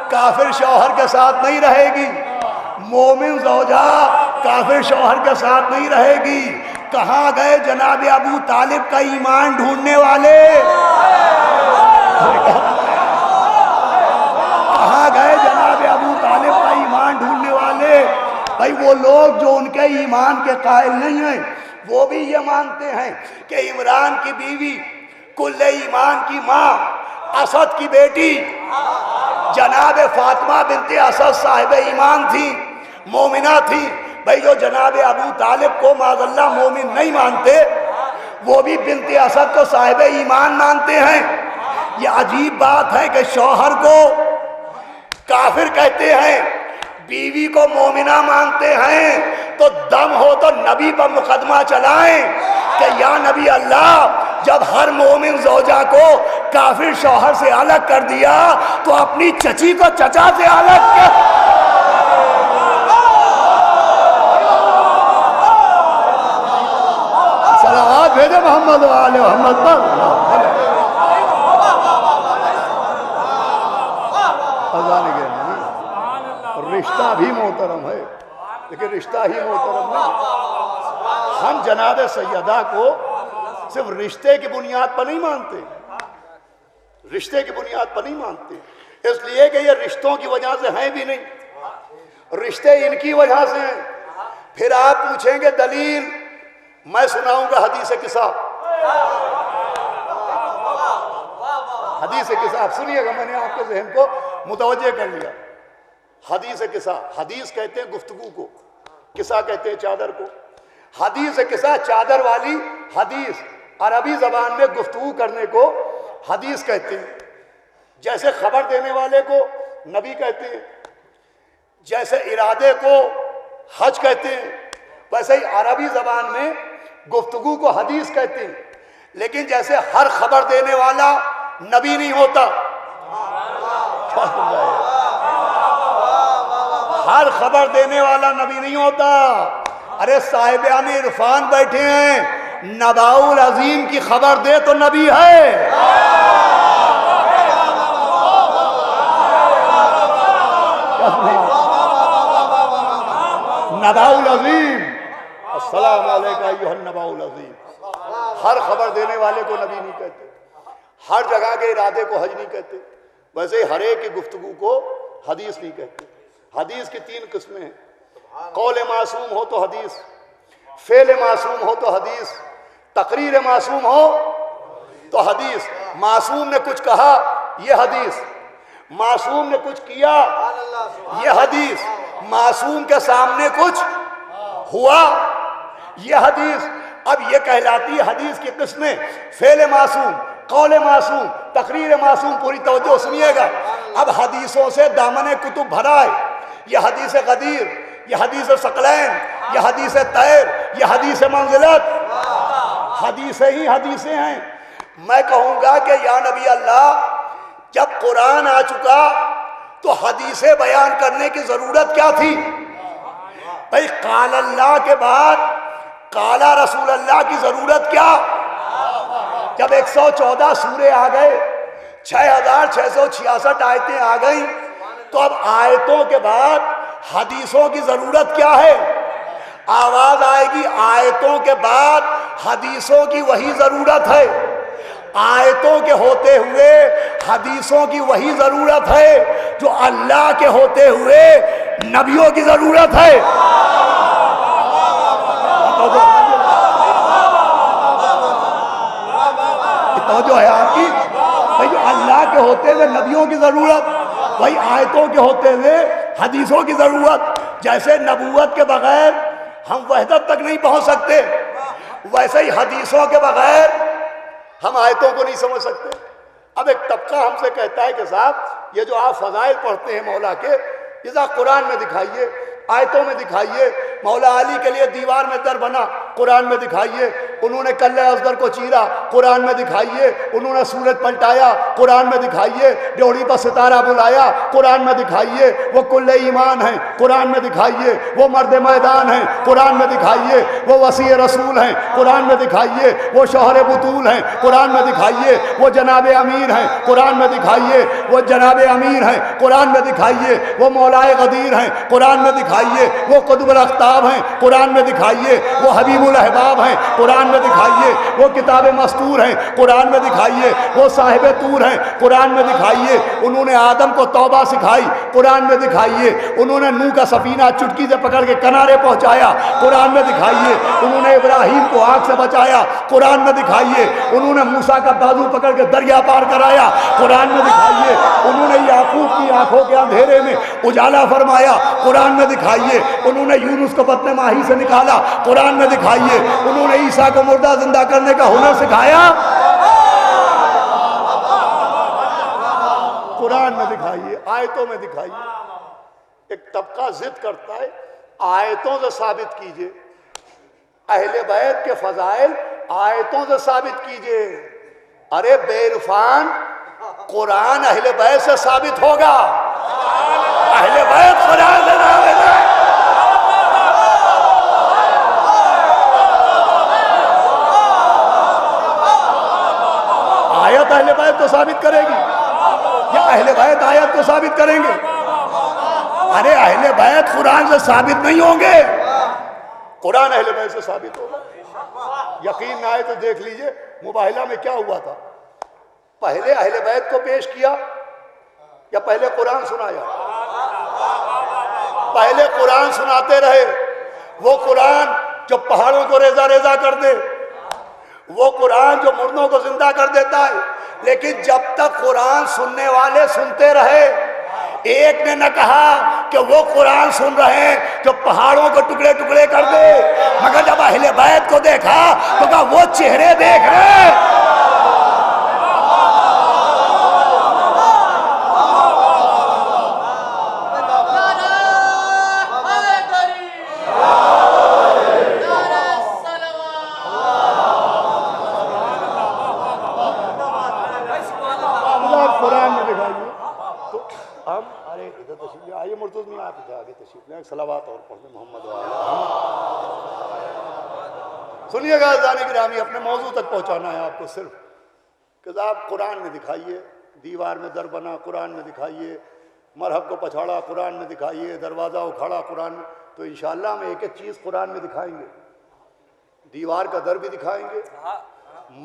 کافر شوہر کے ساتھ نہیں رہے گی، مومن زوجہ کافر شوہر کے ساتھ نہیں رہے گی۔ کہاں گئے جناب ابو طالب کا ایمان ڈھونڈنے والے؟ کہاں گئے جناب ابو طالب کا ایمان ڈھونڈنے والے؟ بھائی وہ لوگ جو ان کے ایمان کے قائل نہیں ہیں، وہ بھی یہ مانتے ہیں کہ عمران کی بیوی کل ایمان کی ماں اسد کی بیٹی جناب فاطمہ بنت اسد صاحب ایمان تھی، مومنہ تھی۔ بھائی جو جناب ابو طالب کو معاذ اللہ مومن نہیں مانتے، وہ بھی بنت اسد کو صاحب ایمان مانتے ہیں۔ یہ عجیب بات ہے کہ شوہر کو کافر کہتے ہیں، بیوی کو مومنہ مانتے ہیں، تو دم ہو تو نبی پر مقدمہ چلائیں کہ یا نبی اللہ، جب ہر مومن زوجہ کو کافر شوہر سے الگ کر دیا تو اپنی چچی کو چچا سے الگ کر۔ صلوات بھیجے محمد و آل محمد پر۔ رشتہ بھی محترم ہے، لیکن رشتہ ہی محترم نہیں۔ ہم جناب سیدہ کو صرف رشتے کی بنیاد پر نہیں مانتے، رشتے کی بنیاد پر نہیں مانتے، اس لیے کہ یہ رشتوں کی وجہ سے ہیں بھی نہیں، رشتے ان کی وجہ سے ہیں۔ پھر آپ پوچھیں گے دلیل، میں سناؤں گا حدیث قصہ، حدیث قصہ آپ سنیے گا، میں نے آپ کے ذہن کو متوجہ کر لیا۔ حدیث قصہ، حدیث کہتے ہیں گفتگو کو، قصہ کہتے ہیں چادر کو۔ حدیث قصہ چادر والی حدیث، عربی زبان میں گفتگو کرنے کو حدیث کہتے ہیں۔ جیسے خبر دینے والے کو نبی کہتے ہیں، جیسے ارادے کو حج کہتے ہیں، ویسے ہی عربی زبان میں گفتگو کو حدیث کہتے ہیں۔ لیکن جیسے ہر خبر دینے والا نبی نہیں ہوتا، ہر خبر دینے والا نبی نہیں ہوتا۔ ارے صاحبان عرفان بیٹھے ہیں، نباء العظیم کی خبر دے تو نبی ہے۔ نباء العظیم، السلام علیکم ایھا النباء العظیم۔ ہر خبر دینے والے کو نبی نہیں کہتے، ہر جگہ کے ارادے کو حج نہیں کہتے، ویسے ہی ہر ایک کی گفتگو کو حدیث نہیں کہتے۔ حدیث کی تین قسمیں ہیں، قول معصوم ہو تو حدیث، فعل معصوم ہو تو حدیث، تقریر معصوم ہو تو حدیث۔ معصوم نے کچھ کہا یہ حدیث، معصوم نے کچھ کیا یہ حدیث، معصوم کے سامنے کچھ ہوا یہ حدیث۔ اب یہ کہلاتی ہے حدیث کی قسمیں، فعل معصوم، قول معصوم، تقریر معصوم۔ پوری توجہ سنیے گا، اب حدیثوں سے دامن کتب بھرا ہے۔ یہ حدیث غدیر، یہ حدیث ثقلین، یہ حدیث طیر، یہ حدیث منزلت، حدیثیں ہی حدیثیں ہیں۔ میں کہوں گا کہ یا نبی اللہ، جب قرآن آ چکا تو حدیثیں بیان کرنے کی ضرورت کیا تھی؟ بھائی قال اللہ کے بعد قال رسول اللہ کی ضرورت کیا؟ جب 114 سورے آ گئے، 6666 آیتیں آ گئیں، تو اب آیتوں کے بعد حدیثوں کی ضرورت کیا ہے؟ آواز آئے گی آیتوں کے بعد حدیثوں کی وہی ضرورت ہے، آیتوں کے ہوتے ہوئے حدیثوں کی وہی ضرورت ہے جو اللہ کے ہوتے ہوئے نبیوں کی ضرورت ہے۔ توجہ ہے آپ کی؟ بھائی جو اللہ کے ہوتے ہوئے نبیوں کی ضرورت، وہی آیتوں کے ہوتے ہوئے حدیثوں کی ضرورت۔ جیسے نبوت کے بغیر ہم وحدت تک نہیں پہنچ سکتے، ویسے ہی حدیثوں کے بغیر ہم آیتوں کو نہیں سمجھ سکتے۔ اب ایک طبقہ ہم سے کہتا ہے کہ صاحب یہ جو آپ فضائل پڑھتے ہیں مولا کے، یہ ذرا قرآن میں دکھائیے، آیتوں میں دکھائیے۔ مولا علی کے لیے دیوار میں در بنا، قرآن میں دکھائیے۔ انہوں نے کلہ ازدر کو چیرا، قرآن میں دکھائیے۔ انہوں نے سورج پلٹایا، قرآن میں دکھائیے۔ ڈیوڑی پر ستارہ بلایا، قرآن میں دکھائیے۔ وہ کل ایمان ہیں، قرآن میں دکھائیے۔ وہ مرد میدان ہیں، قرآن میں دکھائیے۔ وہ وسیع رسول ہیں، قرآن میں دکھائیے۔ وہ شوہر بطول ہیں، قرآن میں دکھائیے۔ وہ جناب امیر ہیں، قرآن میں دکھائیے۔ وہ جناب امیر ہیں، قرآن میں دکھائیے۔ وہ مولائے غدیر ہیں، قرآن میں دکھائیے۔ وہ قطب الاقطاب ہیں، قرآن میں دکھائیے۔ وہ حبیب الاحباب ہیں، قرآن میں دکھائیے۔ وہ کتاب مستور ہیں، قرآن میں دکھائیے۔ وہ صاحب طور ہیں، قرآن میں دکھائیے۔ انہوں نے آدم کو توبہ سکھائی، قرآن میں دکھائیے۔ انہوں نے نوح کا سفینہ چٹکی سے پکڑ کے کنارے پہنچایا، قرآن میں دکھائیے۔ انہوں نے ابراہیم کو آگ سے بچایا، قرآن میں دکھائیے۔ انہوں نے موسیٰ کا بازو پکڑ کے دریا پار کرایا، قرآن میں دکھائیے۔ انہوں نے یعقوب کی آنکھوں کے اندھیرے میں اجالا فرمایا، قرآن میں دکھائیے۔ انہوں نے یونس کو بطن ماہی سے نکالا، قرآن میں دکھائیے۔ انہوں نے عیسیٰ کو مردہ زندہ کرنے کا ہنر سکھایا، قرآن میں دکھائیے، آیتوں میں دکھائیے۔ ایک طبقہ ضد کرتا ہے آیتوں سے ثابت کیجئے، اہل بیت کے فضائل آیتوں سے ثابت کیجئے۔ ارے بے عرفان، قرآن اہل بیت سے ثابت ہوگا، اہل بیت قرآن سے ثابت ہے۔ آیت اہل بیت تو ثابت کرے گی یا اہل بیت آیت کو ثابت کریں گے؟ ارے اہل بیت قرآن سے ثابت نہیں ہوں گے، قرآن اہل بیت سے ثابت ہوگا۔ یقین نہ آئے تو دیکھ لیجئے مباہلہ میں کیا ہوا تھا۔ پہلے اہل بیت کو پیش کیا یا پہلے قرآن سنایا؟ پہلے قرآن سناتے رہے۔ وہ قرآن جو پہاڑوں کو ریزہ ریزہ کر دے، وہ قرآن جو مردوں کو زندہ کر دیتا ہے۔ لیکن جب تک قرآن سننے والے سنتے رہے، ایک نے نہ کہا کہ وہ قرآن سن رہے ہیں جو پہاڑوں کو ٹکڑے ٹکڑے کر دے، مگر جب اہل بیت کو دیکھا تو کہا وہ چہرے دیکھ رہے۔ صلوات اور پڑھنے محمد سنیے گا عزیزان گرامی، اپنے موضوع تک پہنچانا ہے آپ کو صرف کہ آپ قرآن میں دکھائیے، دیوار میں در بنا قرآن میں دکھائیے، مرحب کو پچھاڑا قرآن میں دکھائیے، دروازہ اکھاڑا قرآن میں۔ تو انشاءاللہ ہم ایک ایک چیز قرآن میں دکھائیں گے، دیوار کا در بھی دکھائیں گے،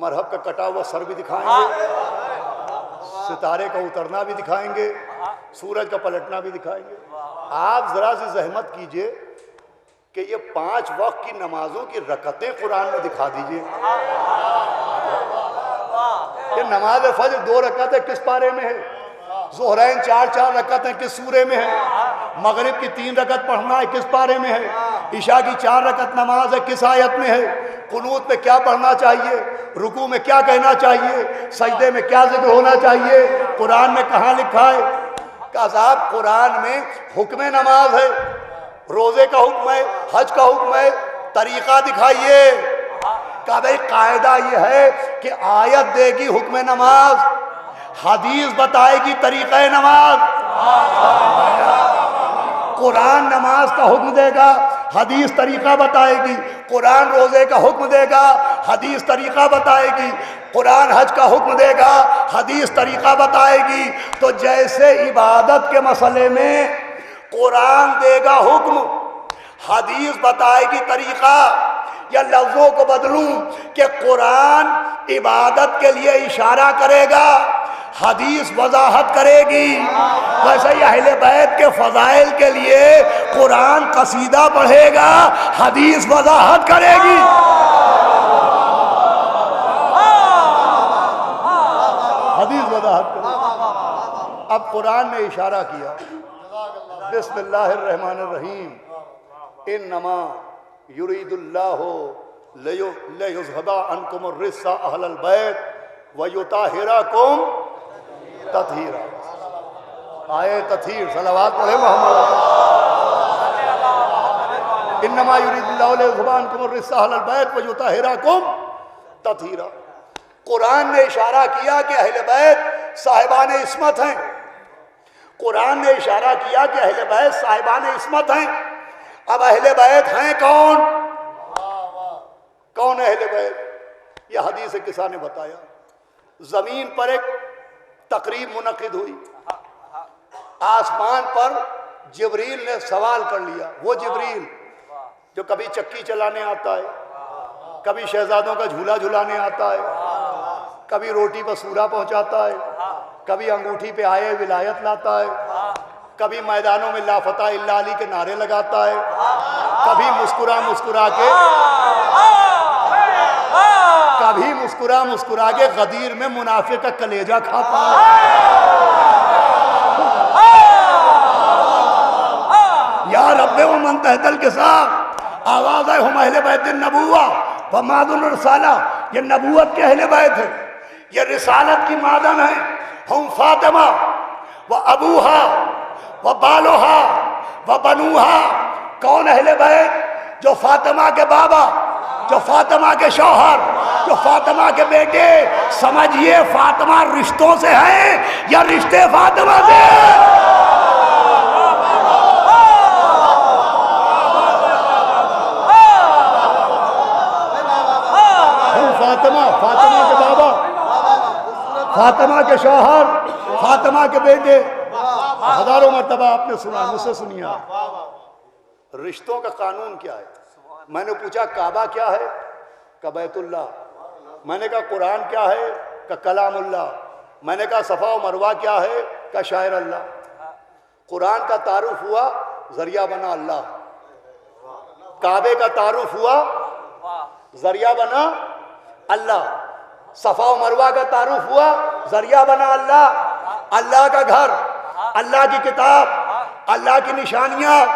مرحب کا کٹا ہوا سر بھی دکھائیں گے، ستارے کا اترنا بھی دکھائیں گے، سورج کا پلٹنا بھی دکھائیں گے۔ آپ ذرا سی زحمت کیجئے کہ یہ 5 وقت کی نمازوں کی رکعتیں قرآن میں دکھا دیجئے۔ یہ نماز فجر 2 رکعتیں کس پارے میں ہے؟ ظہرین 4 رکعتیں کس سورے میں ہے؟ مغرب کی 3 رکعت پڑھنا ہے کس پارے میں ہے؟ عشاء کی 4 رکعت نماز ہے کس آیت میں ہے؟ قنوت میں کیا پڑھنا چاہیے؟ رکوع میں کیا کہنا چاہیے؟ سجدے میں کیا ذکر ہونا چاہیے؟ قرآن میں کہاں لکھا ہے؟ کہ صاحب قرآن میں حکم نماز ہے، روزے کا حکم ہے، حج کا حکم ہے، طریقہ دکھائیے۔ کہ بھئی قاعدہ یہ ہے کہ آیت دے گی حکم نماز، حدیث بتائے گی طریقہ نماز۔ قرآن نماز کا حکم دے گا، حدیث طریقہ بتائے گی۔ قرآن روزے کا حکم دے گا، حدیث طریقہ بتائے گی۔ قرآن حج کا حکم دے گا، حدیث طریقہ بتائے گی۔ تو جیسے عبادت کے مسئلے میں قرآن دے گا حکم، حدیث بتائے گی طریقہ، یا لفظوں کو بدلوں کہ قرآن عبادت کے لیے اشارہ کرے گا، حدیث وضاحت کرے گی۔ ویسے ہی اہل بیت کے فضائل کے لیے قرآن قصیدہ پڑھے گا، حدیث وضاحت کرے گی۔ حدیث وضاحت کرے گی۔ اب قرآن نے اشارہ کیا، بسم اللہ الرحمن الرحیم، انما یرید اللہ لیذھب عنکم الرجس اہل البیت ویطہرکم تطہیرا۔ آئے تطہیر، صلوات پڑھے محمد۔ انما یرید اللہ لیذھب عنکم الرجس اہل البیت ویطہرکم تطہیرا۔ قرآن نے اشارہ کیا کہ اہل بیت صاحبان عصمت ہیں، قرآن نے اشارہ کیا کہ اہل بیت صاحبان عصمت ہیں۔ اب اہل بیت ہیں کون؟ کون اہل بیت؟ یہ حدیث کسا نے بتایا؟ زمین پر ایک تقریب منعقد ہوئی، آسمان پر جبریل نے سوال کر لیا۔ وہ جبریل جو کبھی چکی چلانے آتا ہے، کبھی شہزادوں کا جھولا جھلانے آتا ہے، کبھی روٹی پر سورا پہنچاتا ہے، کبھی انگوٹھی پہ آئے ولایت لاتا ہے، کبھی میدانوں میں لا فتح الا علی کے نعرے لگاتا ہے، کبھی مسکرا مسکرا کے غدیر میں منافق کا کلیجہ کھاتا ہے۔ یا رب و من تحت الکساب، آواز ہے ہم اہل بیت النبوہ و معدن الرسالہ، یہ نبوت کے اہل بیت ہے، یہ رسالت کی معدن ہے۔ ہم فاطمہ و ابوہا و بالوہا و بنوہا۔ کون اہل بیت؟ جو فاطمہ کے بابا، جو فاطمہ کے شوہر، جو فاطمہ کے بیٹے۔ سمجھئے فاطمہ رشتوں سے ہے یا رشتے فاطمہ سے؟ فاطمہ کے بابا، فاطمہ کے شوہر، فاطمہ کے بیٹے۔ ہزاروں مرتبہ آپ نے سنا، مجھ سے سنیا۔ رشتوں کا قانون کیا ہے؟ میں نے پوچھا کعبہ کیا ہے؟ کہ بیت اللہ۔ میں نے کہا قرآن کیا ہے؟ کہ کلام اللہ۔ میں نے کہا صفا و مروہ کیا ہے؟ کہ شاعر اللہ۔ قرآن کا تعارف ہوا، ذریعہ بنا اللہ۔ کعبے کا تعارف ہوا، ذریعہ بنا اللہ۔ صفا و مروہ کا تعارف ہوا، ذریعہ بنا اللہ۔ اللہ کا گھر، اللہ کی کتاب، اللہ کی نشانیاں،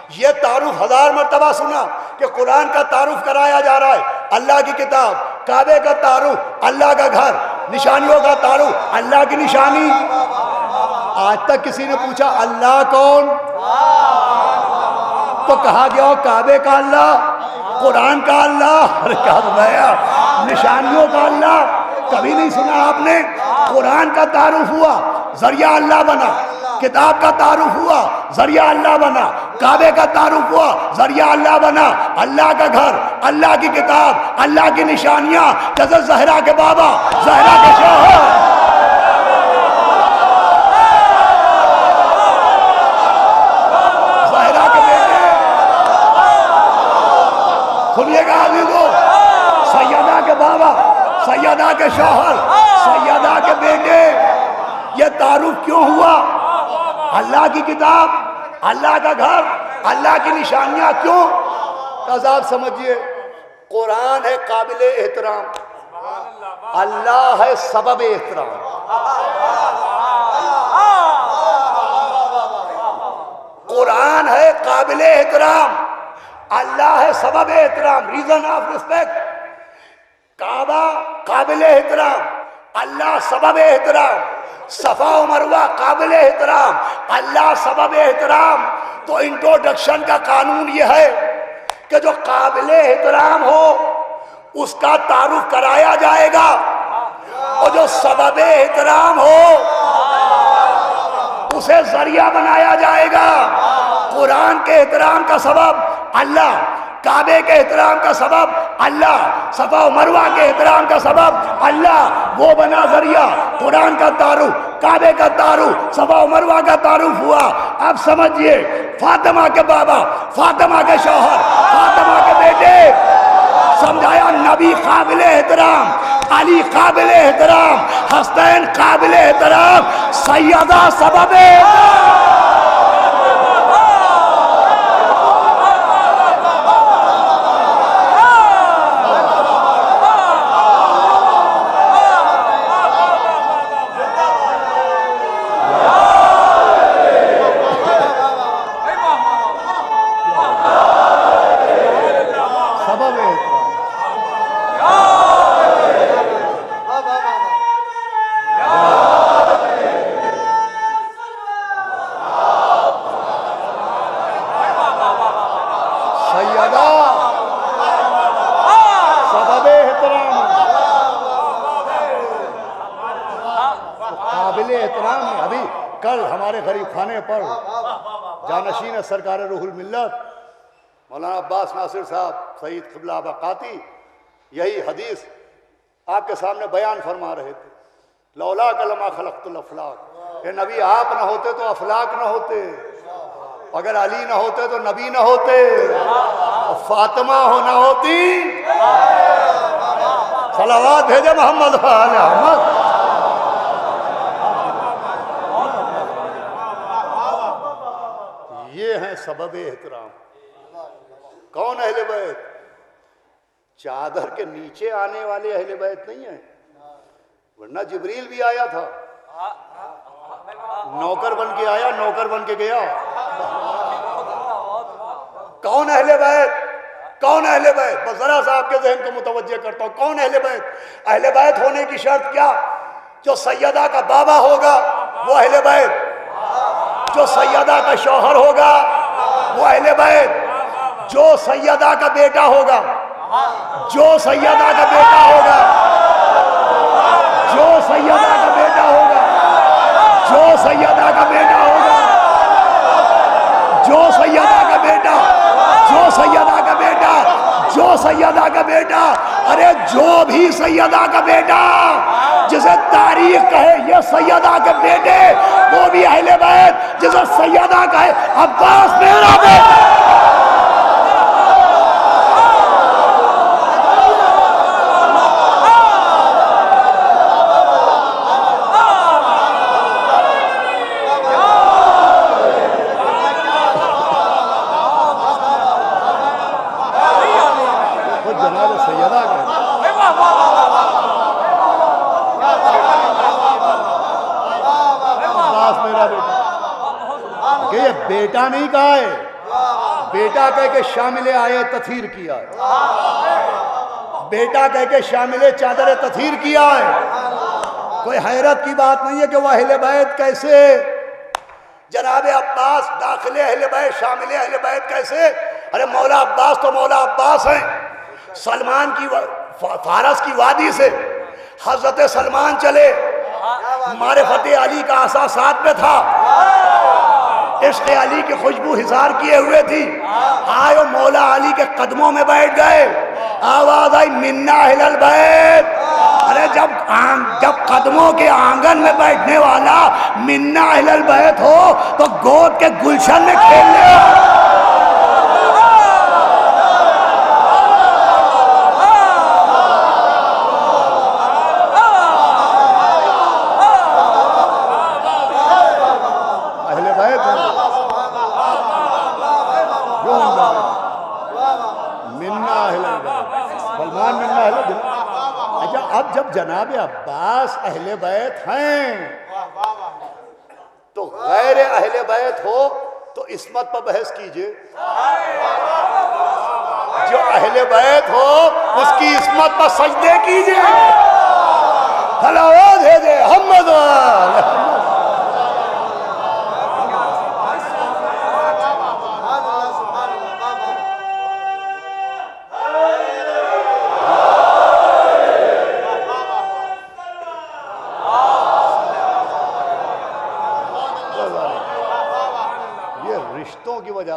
یہ تعارف ہزار مرتبہ سنا کہ قرآن کا تعارف کرایا جا رہا ہے، اللہ کی کتاب، کعبے کا تعارف، اللہ کا گھر، نشانیوں کا تعارف، اللہ کی نشانی۔ آج تک کسی نے پوچھا اللہ کون؟ تو کہا گیا ہو کعبے کا اللہ، قرآن کا اللہ، ارے کیا بنایا، نشانیوں کا اللہ۔ کبھی نہیں سنا آپ نے؟ قرآن کا تعارف ہوا، ذریعہ اللہ بنا۔ کتاب کا تعارف ہوا، ذریعہ اللہ بنا۔ کعبے کا تعارف ہوا، ذریعہ اللہ بنا۔ اللہ کا گھر، اللہ کی کتاب، اللہ کی نشانیاں، جیسے زہرا کے بابا، زہرا کے شوہر، زہرا کے بیٹے۔ سنیے گا عزیزو، سیدہ کے بابا، سیدہ کے شوہر، سیدہ کے بیٹے، یہ تعارف کیوں ہوا؟ اللہ کی کتاب، اللہ کا گھر، اللہ کی نشانیاں، کیوں؟ آپ سمجھئے قرآن ہے قابل احترام، اللہ ہے سبب احترام۔ قرآن ہے قابل احترام، اللہ ہے سبب احترام، ریزن آف ریسپیکٹ۔ کعبہ قابل احترام، اللہ سبب احترام۔ صفا و مروہ قابل احترام، اللہ سبب احترام۔ تو انٹروڈکشن کا قانون یہ ہے کہ جو قابل احترام ہو اس کا تعارف کرایا جائے گا، اور جو سبب احترام ہو اسے ذریعہ بنایا جائے گا۔ قرآن کے احترام کا سبب اللہ، کعبے کے احترام کا سبب اللہ، صفا و مروہ کے احترام کا سبب اللہ، وہ بنا ذریعہ۔ قرآن کا تعارف کعبے کا تعارف، صفا و مروہ کا تعارف ہوا. اب سمجھیے فاطمہ کے بابا، فاطمہ کے شوہر، فاطمہ کے بیٹے، سمجھایا نبی قابل احترام، علی قابل احترام، حسین قابل احترام، سیدہ سبب جانشین سرکار روح الملت مولانا عباس ناصر صاحب سعید قبلہ بقاتی یہی حدیث آپ کے سامنے بیان فرما رہے تھے. لولا لما خلقت الافلاق، کہ نبی آپ نہ ہوتے تو افلاق نہ ہوتے، اگر علی نہ ہوتے تو نبی نہ ہوتے، فاطمہ ہو نہ ہوتی. صلوات بھیجے محمد آل احمد. یہ ہیں سبب احترام. کون اہل بیت؟ چادر کے نیچے آنے والے اہل بیت نہیں ہیں، ورنہ جبریل بھی آیا تھا، نوکر بن کے آیا، نوکر بن کے گیا. کون اہل بیت؟ کون اہل بیت؟ بس ذرا سا آپ کے ذہن کو متوجہ کرتا ہوں. کون اہل بیت؟ اہل بیت ہونے کی شرط کیا؟ جو سیدہ کا بابا ہوگا وہ اہل بیت، جو سیدہ کا شوہر ہوگا وہ اہل بیت، جو سیدہ کا بیٹا ہوگا، جو سیدہ کا بیٹا ہوگا، جو سیدہ کا بیٹا ہوگا، جو سیدہ کا بیٹا ہوگا، جو سیدہ کا بیٹا، جو سیدہ کا بیٹا، جو سیدہ کا بیٹا، ارے جو بھی سیدہ کا بیٹا جسے تاریخ کہے یہ سیدہ کے بیٹے وہ بھی اہل بیت، جسے سیدہ کہے عباس میرا بیٹا. بیٹا نہیں کہا ہے، بیٹا کہہ کے شامل آئے تطہیر کیا ہے، بیٹا کہہ کے شامل چادر تطہیر کیا ہے. کوئی حیرت کی بات نہیں ہے کہ وہ اہل بیت کیسے، جناب عباس داخل اہل بیت شامل اہل بیت کیسے؟ ارے مولا عباس تو مولا عباس ہیں. سلمان کی فارس کی وادی سے حضرت سلمان چلے، معرفت علی کا اساسات پہ تھا، عشق علی کی خوشبو حصار کیے ہوئے تھی. آئے و مولا علی کے قدموں میں بیٹھ گئے، آواز آئی منا اہل البیت. ارے جب قدموں کے آنگن میں بیٹھنے والا منا اہل البیت ہو تو گود کے گلشن میں کھیلنے جناب عباس اہل بیت ہیں تو غیر اہل بیت ہو تو عصمت پر بحث کیجئے. جو اہل بیت ہو اس کی عصمت پر سجدے کیجئے. حلاوت ہے دے حمد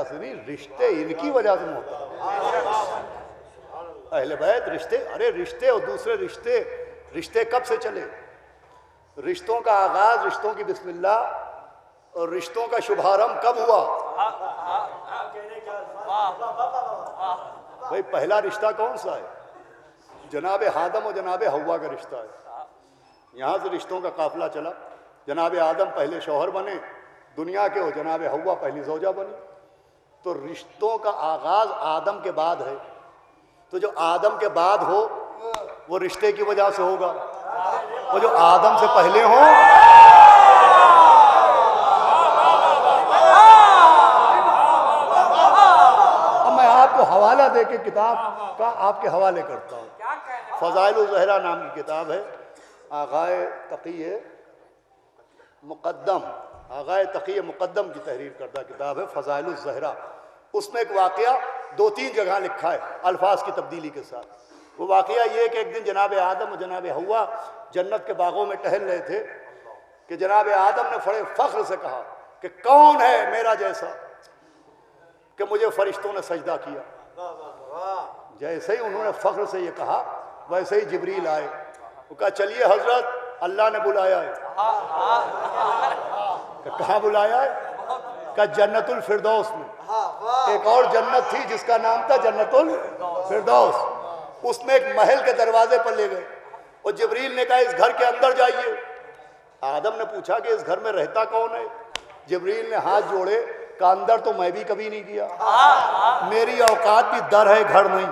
سے نہیں، رشتے ان کی وجہ سے محترم. اہل بیت رشتے، ارے رشتے اور دوسرے رشتے کب سے چلے؟ رشتوں کا آغاز رشتوں کی بسم اللہ اور رشتوں کا شبھارمبھ کب ہوا؟ بھائی پہلا رشتہ کون سا ہے؟ جناب آدم اور جناب حوا کا رشتہ ہے. یہاں سے رشتوں کا قافلہ چلا. جناب آدم پہلے شوہر بنے دنیا کے، اور جناب حوا پہلی زوجہ بنی. تو رشتوں کا آغاز آدم کے بعد ہے. تو جو آدم کے بعد ہو وہ رشتے کی وجہ سے ہوگا، وہ جو آدم سے پہلے ہوں اب میں آپ کو حوالہ دے کے کتاب کا آپ کے حوالے کرتا ہوں. فضائل الزہرا نام کی کتاب ہے، آغائے تقی مقدم، آغائے تقی مقدم کی تحریر کردہ کتاب ہے فضائل الزہرا. اس میں ایک واقعہ 2-3 جگہ لکھا ہے الفاظ کی تبدیلی کے ساتھ. وہ واقعہ یہ کہ ایک دن جناب آدم اور جناب حوا جنت کے باغوں میں ٹہل رہے تھے کہ جناب آدم نے بڑے فخر سے کہا کہ کون ہے میرا جیسا کہ مجھے فرشتوں نے سجدہ کیا. جیسے ہی انہوں نے فخر سے یہ کہا ویسے ہی جبریل آئے. وہ کہا چلیے حضرت اللہ نے بلایا ہے. کہ کہاں بلایا ہے؟ کہ جنت الفردوس میں. ایک اور جنت تھی جس کا نام تھا جنت الفردوس. اس میں ایک محل کے دروازے پر لے گئے اور جبریل نے کہا اس گھر کے اندر جائیے. آدم نے پوچھا کہ اس گھر میں رہتا کون ہے؟ جبریل نے ہاتھ جوڑے کہ اندر تو میں بھی کبھی نہیں گیا، میری اوقات بھی در ہے گھر نہیں.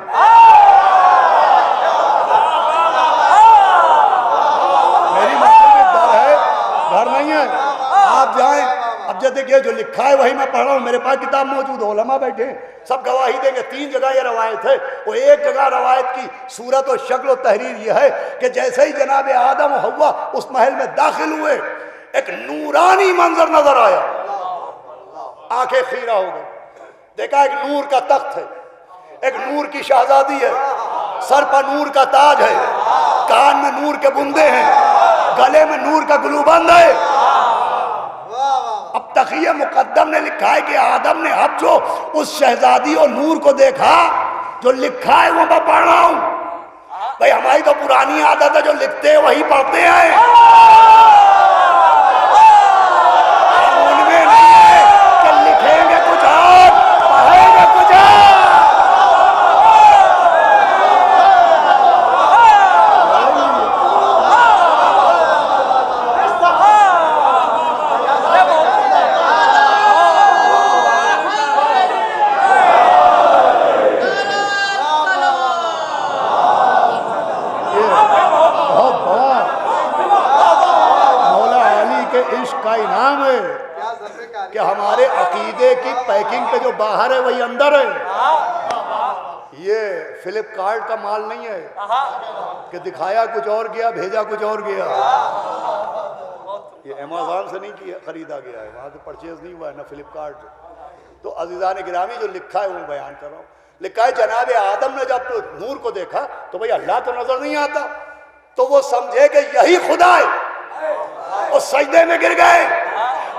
میری منزل بھی در ہے گھر نہیں ہے، آپ جائیں. اب جب دیکھیے جو لکھا ہے وہی میں پڑھ رہا ہوں، میرے پاس کتاب موجود ہے، علماء بیٹھے ہیں سب گواہی دیں گے. 3 جگہ یہ روایت ہے. وہ ایک جگہ روایت کی صورت و شکل و تحریر یہ ہے کہ جیسے ہی جناب آدم و حوا اس محل میں داخل ہوئے ایک نورانی منظر نظر آیا. آنکھیں خیرہ ہو گئی. دیکھا ایک نور کا تخت ہے، ایک نور کی شہزادی ہے، سر پر نور کا تاج ہے، کان میں نور کے بندے ہیں، گلے میں نور کا گلوبند ہے. اب تقی مقدم نے لکھا ہے کہ آدم نے اب جو اس شہزادی اور نور کو دیکھا، جو لکھا ہے وہ میں پڑھ رہا ہوں. بھائی ہماری تو پرانی عادت ہے جو لکھتے ہیں وہی پڑھتے ہیں. ان میں نہیں ہے کہ لکھیں گے کچھ اور پڑھیں گے کچھ اور. کا انعام ہے کہ ہمارے عقیدے کی پیکنگ پہ جو باہر ہے وہی اندر ہے. یہ فلپ کارٹ کا مال نہیں ہے کہ دکھایا کچھ اور گیا بھیجا کچھ اور گیا. یہ امازون سے نہیں کیا خریدا گیا ہے، وہاں سے پرچیز نہیں ہوا ہے، نہ فلپ کارٹ. تو عزیزان گرامی جو لکھا ہے وہ بیان کر رہا ہوں. لکھا ہے جناب آدم نے جب نور کو دیکھا تو بھئی اللہ تو نظر نہیں آتا، تو وہ سمجھے کہ یہی خدا ہے. وہ سجدے میں گر گئے.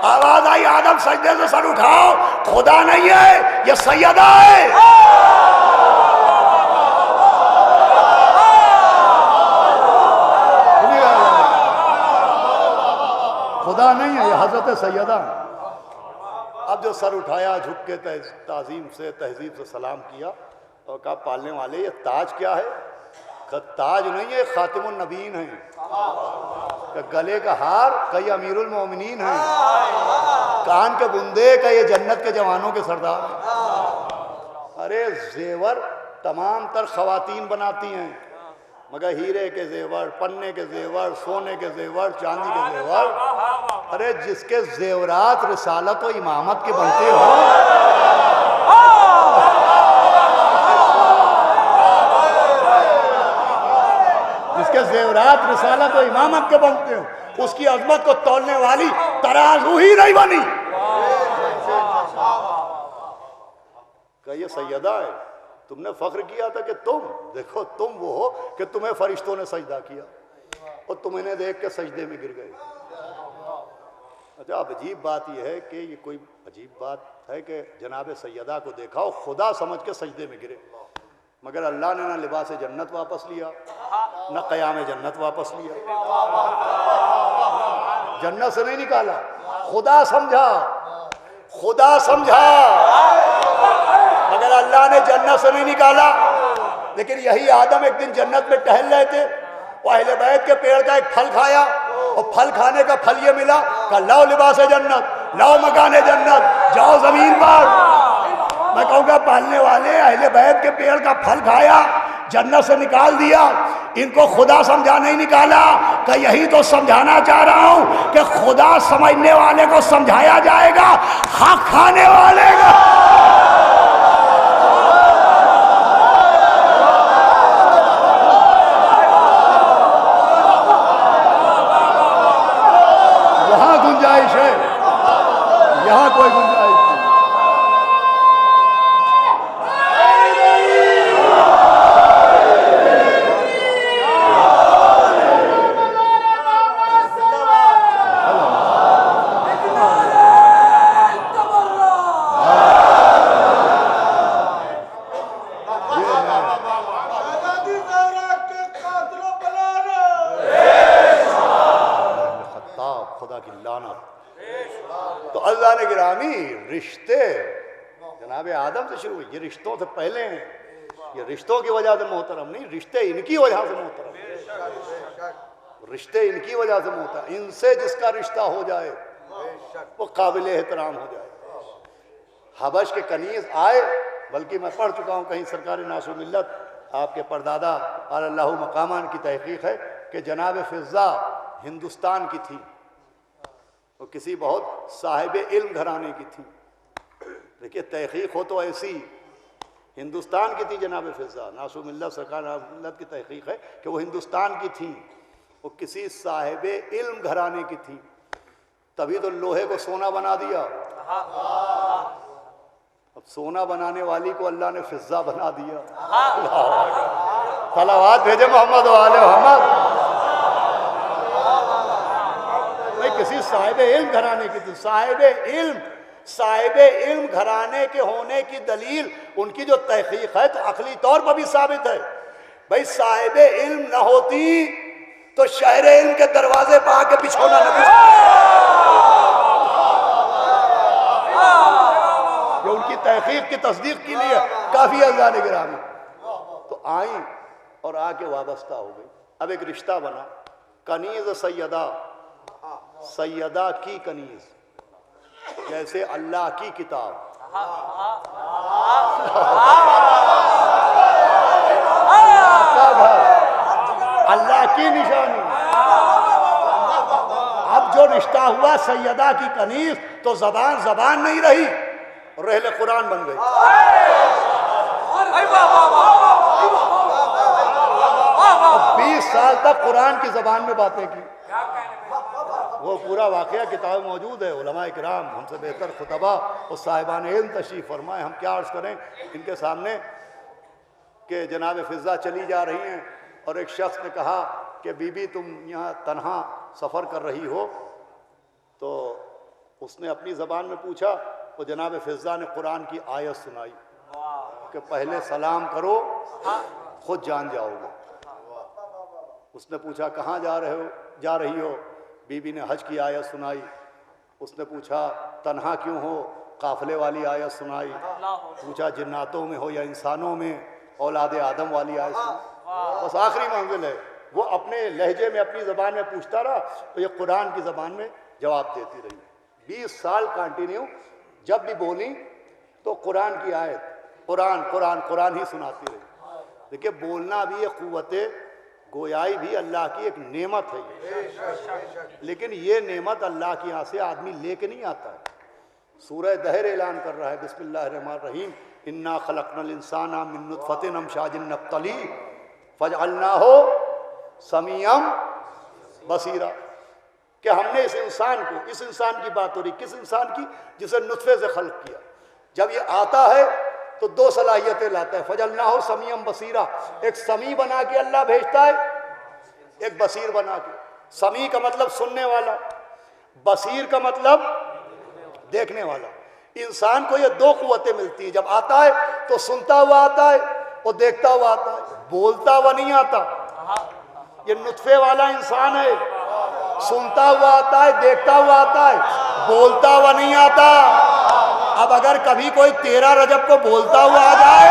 آواز آئی آدم سجدے سے سر اٹھاؤ، خدا نہیں ہے یہ سیدہ ہے. خدا نہیں ہے یہ حضرت سیدہ. اب جو سر اٹھایا جھک کے تعظیم سے تہذیب سے سلام کیا اور کہا پالنے والے یہ تاج کیا ہے؟ تاج نہیں ہے خاتم النبیین ہے. گلے کا ہار کئی امیر المومنین ہیں، کان کے بندے کا یہ جنت کے جوانوں کے سردار ہیں. ارے زیور تمام تر خواتین بناتی ہیں، مگر ہیرے کے زیور، پنے کے زیور، سونے کے زیور، چاندی کے زیور. ارے جس کے زیورات رسالت و امامت کے بنتے ہو، جس کے زیورات رسالت و امامت کے بنتے ہو، اس کی عظمت کو تولنے والی ترازو ہی نہیں بنی. کہ یہ سیدہ ہے. تم نے فخر کیا تھا کہ تم دیکھو تم وہ ہو کہ تمہیں فرشتوں نے سجدہ کیا اور تم انہیں دیکھ کے سجدے میں گر گئے. اچھا اب عجیب بات یہ ہے کہ یہ کوئی عجیب بات ہے کہ جناب سیدہ کو دیکھا اور خدا سمجھ کے سجدے میں گرے، مگر اللہ نے نہ لباس جنت واپس لیا نہ قیام جنت واپس لیا. جنت سے نہیں نکالا، خدا سمجھا، خدا سمجھا، مگر اللہ نے جنت سے نہیں نکالا۔ لیکن یہی آدم ایک دن جنت میں ٹہل رہے تھے، وہ اہل بیت کے پیڑ کا ایک پھل کھایا، اور پھل کھانے کا پھل یہ ملا کہ لاؤ لباس جنت، لاؤ مکان جنت، جاؤ زمین پر۔ میں کہوں گا پالنے والے اہل بیت کے پیڑ کا پھل کھایا، جنت سے نکال دیا، ان کو خدا سمجھا نہیں نکالا۔ کہ یہی تو سمجھانا چاہ رہا ہوں کہ خدا سمجھنے والے کو سمجھایا جائے گا، حق کھانے والے کا یہاں گنجائش ہے، یہاں کوئی گنجائش نہیں۔ خدا کی لعنت۔ تو اللہ نے گرامی رشتے جناب آدم سے شروع ہوئی، یہ رشتوں سے پہلے ہیں، یہ رشتوں کی وجہ سے محترم نہیں، رشتے ان کی وجہ سے محترم، رشتے ان کی وجہ سے محترم، ان سے جس کا رشتہ ہو جائے وہ قابل احترام ہو جائے۔ حبش کے کنیز آئے، بلکہ میں پڑھ چکا ہوں کہیں سرکار ناصر ملت آپ کے پردادا علی اللہ مقامان کی تحقیق ہے کہ جناب فضہ ہندوستان کی تھی، وہ کسی بہت صاحب علم گھرانے کی تھی۔ دیکھیے تحقیق ہو تو ایسی، ہندوستان کی تھی جناب فضہ، ناصر ملت سرکار ناصر ملت کی تحقیق ہے کہ وہ ہندوستان کی تھی، وہ کسی صاحب علم گھرانے کی تھی، تبھی تو لوہے کو سونا بنا دیا۔ اب سونا بنانے والی کو اللہ نے فضہ بنا دیا۔ صلوات بھیجے محمد و آل محمد۔ کسی صاحب علم گھرانے کی تھی، صاحب علم گھرانے کے ہونے کی دلیل ان کی جو تحقیق ہے تو عقلی طور پر بھی ثابت ہے۔ بھئی صاحب علم نہ ہوتی تو شہر علم کے دروازے پہ آ کے بچھونا نہ یہ ان کی تحقیق کی تصدیق کے لیے کافی اللہ نے گرامی۔ تو آئیں اور آ کے وابستہ ہو گئی۔ اب ایک رشتہ بنا، کنیز سیدہ، سیدہ کی کنیز، جیسے اللہ کی کتاب، اللہ کی نشانی۔ اب جو رشتہ ہوا سیدہ کی کنیز تو زبان نہیں رہی، رحل قرآن بن گئی۔ 20 سال تک قرآن کی زبان میں باتیں کی۔ وہ پورا واقعہ کتاب موجود ہے، علماء کرام ہم سے بہتر خطبہ اور صاحبان علم تشریف فرمائے، ہم کیا عرض کریں ان کے سامنے کہ جناب فضہ چلی جا رہی ہیں، اور ایک شخص نے کہا کہ بی بی تم یہاں تنہا سفر کر رہی ہو، تو اس نے اپنی زبان میں پوچھا، تو جناب فضہ نے قرآن کی آیت سنائی کہ پہلے سلام کرو خود جان جاؤ گے۔ اس نے پوچھا کہاں جا رہی ہو؟ بی بی نے حج کی آیت سنائی۔ اس نے پوچھا تنہا کیوں ہو؟ قافلے والی آیت سنائی۔ پوچھا جناتوں میں ہو یا انسانوں میں؟ اولاد آدم والی آیت سنائی۔ بس آخری منزل ہے، وہ اپنے لہجے میں اپنی زبان میں پوچھتا رہا تو یہ قرآن کی زبان میں جواب دیتی رہی۔ 20 سال کنٹینیو، جب بھی بولی تو قرآن کی آیت، قرآن ہی سناتی رہی۔ دیکھیے بولنا بھی ایک قوت، گویائی بھی اللہ کی ایک نعمت ہے، لیکن یہ نعمت اللہ کی یہاں سے آدمی لے کے نہیں آتا ہے۔ سورہ دہر اعلان کر رہا ہے بسم اللہ الرحمن الرحیم، انا خلقنا الانسان من نطفۃ امشاج نبتلیہ فجعلناہ سمیعا بصیرا، کہ ہم نے اس انسان کی بات ہو رہی، کس انسان کی؟ جسے نطفے سے خلق کیا۔ جب یہ آتا ہے تو 2 صلاحیتیں لاتا ہے، فجعلناہ سمیعا بصیرا، ایک سمیع بنا کے اللہ بھیجتا ہے، ایک بصیر بنا کے۔ سمیع کا مطلب سننے والا، بصیر کا مطلب دیکھنے والا۔ انسان کو یہ 2 قوتیں ملتی ہیں، جب آتا ہے تو سنتا ہوا آتا ہے اور دیکھتا ہوا آتا ہے، بولتا ہوا نہیں آتا۔ یہ نطفے والا انسان ہے، سنتا ہوا آتا ہے، دیکھتا ہوا آتا ہے، بولتا ہوا نہیں آتا۔ اب اگر کبھی کوئی 13 رجب کو بولتا ہوا آ جائے،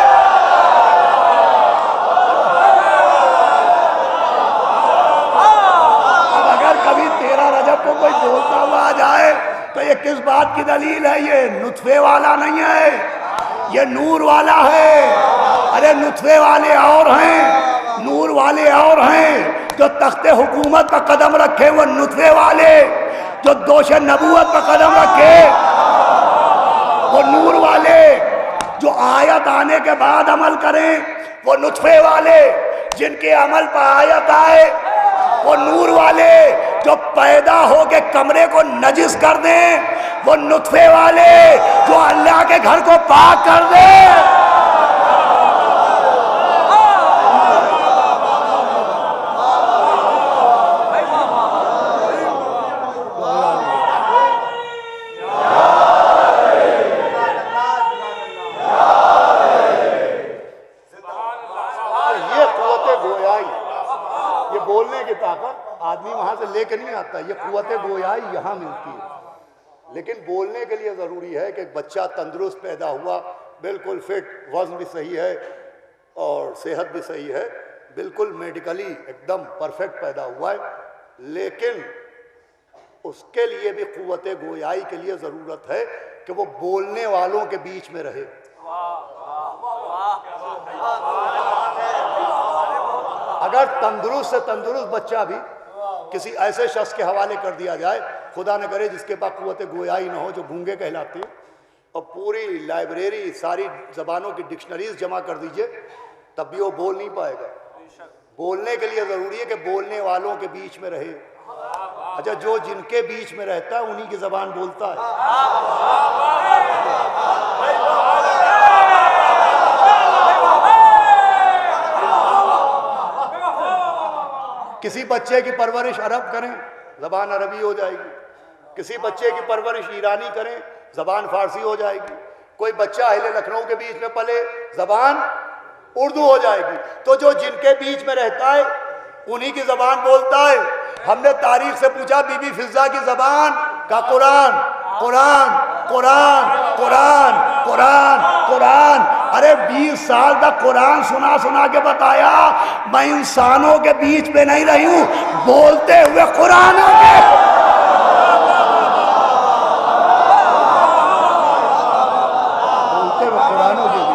اب اگر کبھی 13 رجب کو کوئی بولتا ہوا آ جائے تو یہ کس بات کی دلیل ہے؟ یہ نطفے والا نہیں ہے، یہ نور والا ہے۔ ارے نطفے والے اور ہیں، نور والے اور ہیں۔ جو تخت حکومت پر قدم رکھے وہ نطفے والے، جو دوش نبوت پر قدم رکھے وہ نور والے، جو آیت آنے کے بعد عمل کریں وہ نطفے والے، جن کے عمل پر آیت آئے وہ نور والے، جو پیدا ہو کے کمرے کو نجس کر دیں وہ نطفے والے، جو اللہ کے گھر کو پاک کر دیں۔ آدمی وہاں سے لے کے نہیں آتا، یہ قوت گویائی یہاں ملتی ہے۔ لیکن بولنے کے لیے ضروری ہے کہ ایک بچہ تندرست پیدا ہوا، بالکل فٹ، وزن بھی صحیح ہے اور صحت بھی صحیح ہے، بالکل میڈیکلی ایک دم پرفیکٹ پیدا ہوا ہے، لیکن اس کے لیے بھی قوت گویائی کے لیے ضرورت ہے کہ وہ بولنے والوں کے بیچ میں رہے۔ اگر تندرست سے تندرست بچہ بھی کسی ایسے شخص کے حوالے کر دیا جائے، خدا نہ کرے جس کے پاس قوت گویائی نہ ہو، جو گونگے کہلاتے ہیں، اور پوری لائبریری ساری زبانوں کی ڈکشنریز جمع کر دیجئے، تب بھی وہ بول نہیں پائے گا۔ بولنے کے لیے ضروری ہے کہ بولنے والوں کے بیچ میں رہے۔ اچھا، جو جن کے بیچ میں رہتا ہے انہی کی زبان بولتا ہے۔ کسی بچے کی پرورش عرب کریں، زبان عربی ہو جائے گی۔ کسی بچے کی پرورش ایرانی کریں، زبان فارسی ہو جائے گی۔ کوئی بچہ اہل لکھنؤ کے بیچ میں پلے، زبان اردو ہو جائے گی۔ تو جو جن کے بیچ میں رہتا ہے انہی کی زبان بولتا ہے۔ ہم نے تاریخ سے پوچھا، بی بی فضہ کی زبان کا قرآن قرآن قرآن قرآن قرآن قرآن۔ ارے 20 سال تک قرآن سنا کے بتایا میں انسانوں کے بیچ میں نہیں رہی ہوں، بولتے ہوئے قرآن آگے۔ بولتے ہوئے قرآنوں کے بیچ۔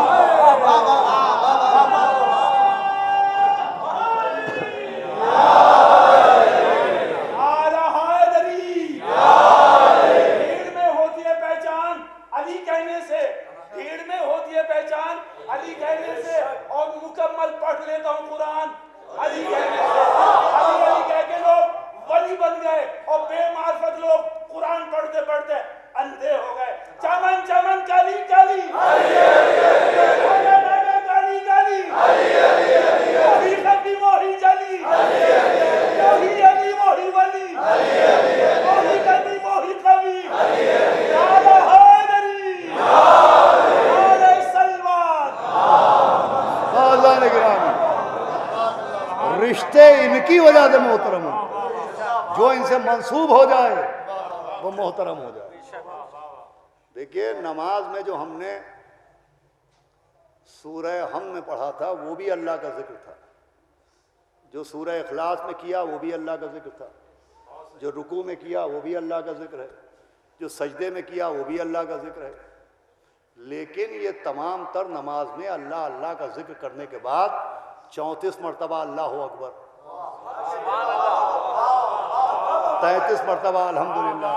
علی کہنے سے اور مکمل پڑھ لیتا ہوں قرآن، علی کہنے سے، علی علی کہہ کے لوگ ولی بن گئے اور بے معرفت لوگ قرآن پڑھتے پڑھتے اندھے ہو گئے۔ چمن چمن کالی کالی، کالی کالی، وہی خطی وہی جلی، وہی علی وہی ولی، وہی قدی وہی قوی، اعلیٰ حیدری، اعلیٰ سلمان۔ اللہ نے گرامی، رشتے ان کی وجہ سے محترم ہوں، جو ان سے منسوب ہو جائے وہ محترم ہو جائے۔ دیکھیے نماز میں جو ہم نے سورہ ہم میں پڑھا تھا وہ بھی اللہ کا ذکر تھا، جو سورہ اخلاص میں کیا وہ بھی اللہ کا ذکر تھا، جو رکوع میں کیا وہ بھی اللہ کا ذکر ہے، جو سجدے میں کیا وہ بھی اللہ کا ذکر ہے۔ لیکن یہ تمام تر نماز میں اللہ اللہ کا ذکر کرنے کے بعد 34 مرتبہ اللہ اکبر، 33 مرتبہ الحمدللہ،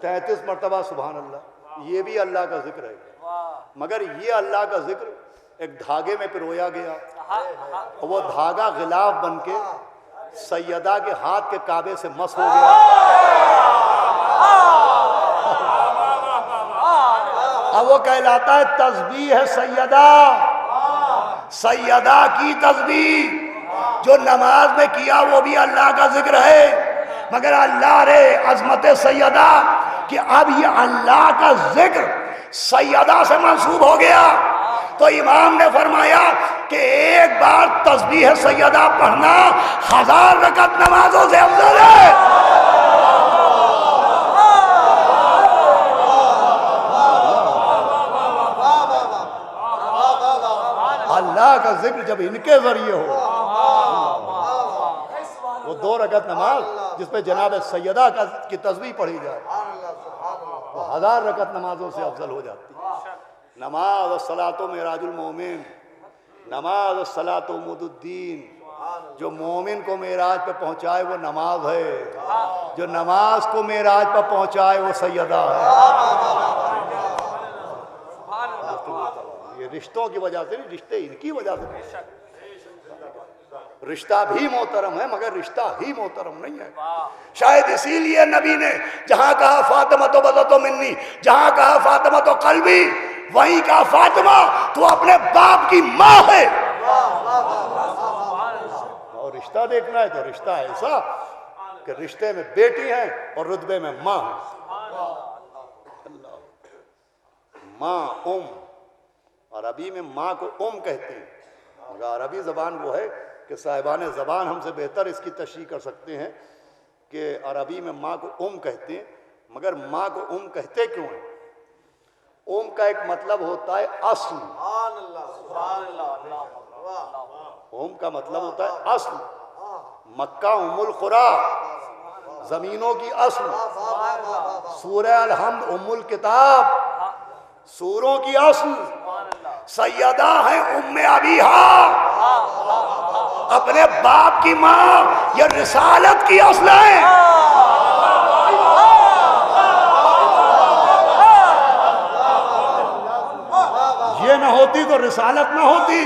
33 مرتبہ سبحان اللہ، یہ بھی اللہ کا ذکر ہے۔ مگر یہ اللہ کا ذکر ایک دھاگے میں پرویا گیا، اور وہ دھاگا غلاف بن کے سیدہ کے ہاتھ کے کعبے سے مس ہو گیا۔ اب وہ کہلاتا ہے تسبیح ہے سیدہ، سیدہ کی تسبیح۔ جو نماز میں کیا وہ بھی اللہ کا ذکر ہے، مگر اللہ رے عظمت سیدہ کہ اب یہ اللہ کا ذکر سیدہ سے منسوب ہو گیا، تو امام نے فرمایا کہ ایک بار تسبیح سیدہ پڑھنا 1000 رکعت نمازوں سے افضل ہے۔ اللہ کا ذکر جب ان کے ذریعے ہو، وہ 2 رکعت نماز جس پہ جناب سیدہ کی تسبیح پڑھی جائے وہ 1000 رکعت نمازوں سے افضل ہو جاتی ہے۔ نماز الصلاۃ معراج المومن، نماز الصلاۃ عمود الدین، جو مومن کو معراج پہ پہنچائے وہ نماز ہے، جو نماز کو معراج پہ پہنچائے وہ سیدہ ہے۔ یہ رشتوں کی وجہ سے نہیں، رشتے ان کی وجہ سے۔ رشتہ بھی محترم ہے مگر رشتہ ہی محترم نہیں ہے۔ شاید اسی لیے نبی نے جہاں کہا فاطمہ تو بذت منی، جہاں کہا فاطمہ تو قلبی، وہیں کہا فاطمہ تو اپنے باپ کی ماں ہے۔ اور رشتہ دیکھنا ہے تو رشتہ ایسا کہ رشتے میں بیٹی ہیں اور رتبے میں ماں ہے۔ ماں، عربی میں ماں کو کہتے ہیں، مگر عربی زبان وہ ہے کہ صاحبان زبان ہم سے بہتر اس کی تشریح کر سکتے ہیں کہ عربی میں ماں کو کہتے ہیں، مگر ماں کو کہتے کیوں ہیں؟ کا ایک مطلب ہوتا ہے اصل، کا مطلب ہوتا ہے اصل۔ مکہ القری، زمینوں کی اصل۔ سورہ الحمد الکتاب، سوروں کی اصل۔ سیدہ ہیں ابیہا، اپنے باپ کی ماں، یہ رسالت کی اصل ہے۔ یہ نہ ہوتی تو رسالت نہ ہوتی،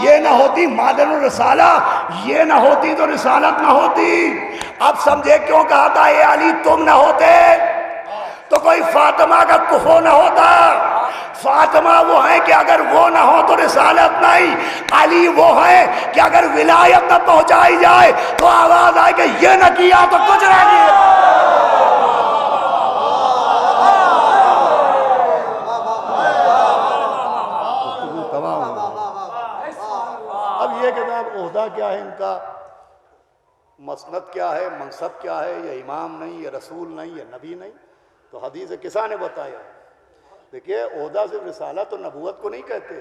یہ نہ ہوتی مادر الرسالہ، یہ نہ ہوتی تو رسالت نہ ہوتی۔ اب سمجھے کیوں کہا تھا اے علی تم نہ ہوتے تو کوئی فاطمہ کا کفو نہ ہوتا۔ فاطمہ وہ ہیں کہ اگر وہ نہ ہو تو رسالت نہیں، علی وہ ہیں کہ اگر ولایت نہ پہنچائی جائے تو آواز آئے کہ یہ نہ کیا تو کچھ نہ کیا۔ اب یہ کہ جناب عہدہ کیا ہے ان کا، مسند کیا ہے، منصب کیا ہے، یہ امام نہیں، یہ رسول نہیں، یہ نبی نہیں، تو حدیث کسا نے بتایا؟ دیکھیے عہدہ صرف رسالت اور نبوت کو نہیں کہتے،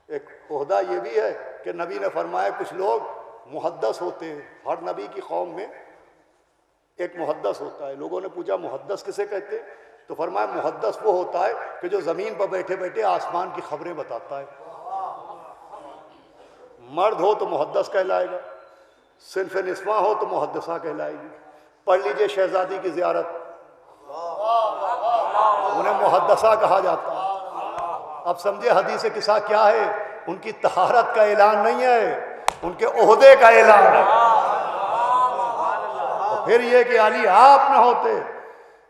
ایک عہدہ یہ بھی ہے کہ نبی نے فرمایا کچھ لوگ محدث ہوتے ہیں، ہر نبی کی قوم میں ایک محدث ہوتا ہے۔ لوگوں نے پوچھا محدث کسے کہتے ہیں؟ تو فرمایا محدث وہ ہوتا ہے کہ جو زمین پر بیٹھے بیٹھے آسمان کی خبریں بتاتا ہے۔ مرد ہو تو محدث کہلائے گا، صنف نسواں ہو تو محدثہ کہلائے گی۔ پڑھ لیجئے شہزادی کی زیارت، انہیں محدثہ کہا جاتا ہے۔ اب سمجھے حدیث قصہ کیا ہے؟ ان کی طہارت کا اعلان نہیں ہے، ان کے عہدے کا اعلان ہے۔ اور پھر یہ کہ علی آپ نہ ہوتے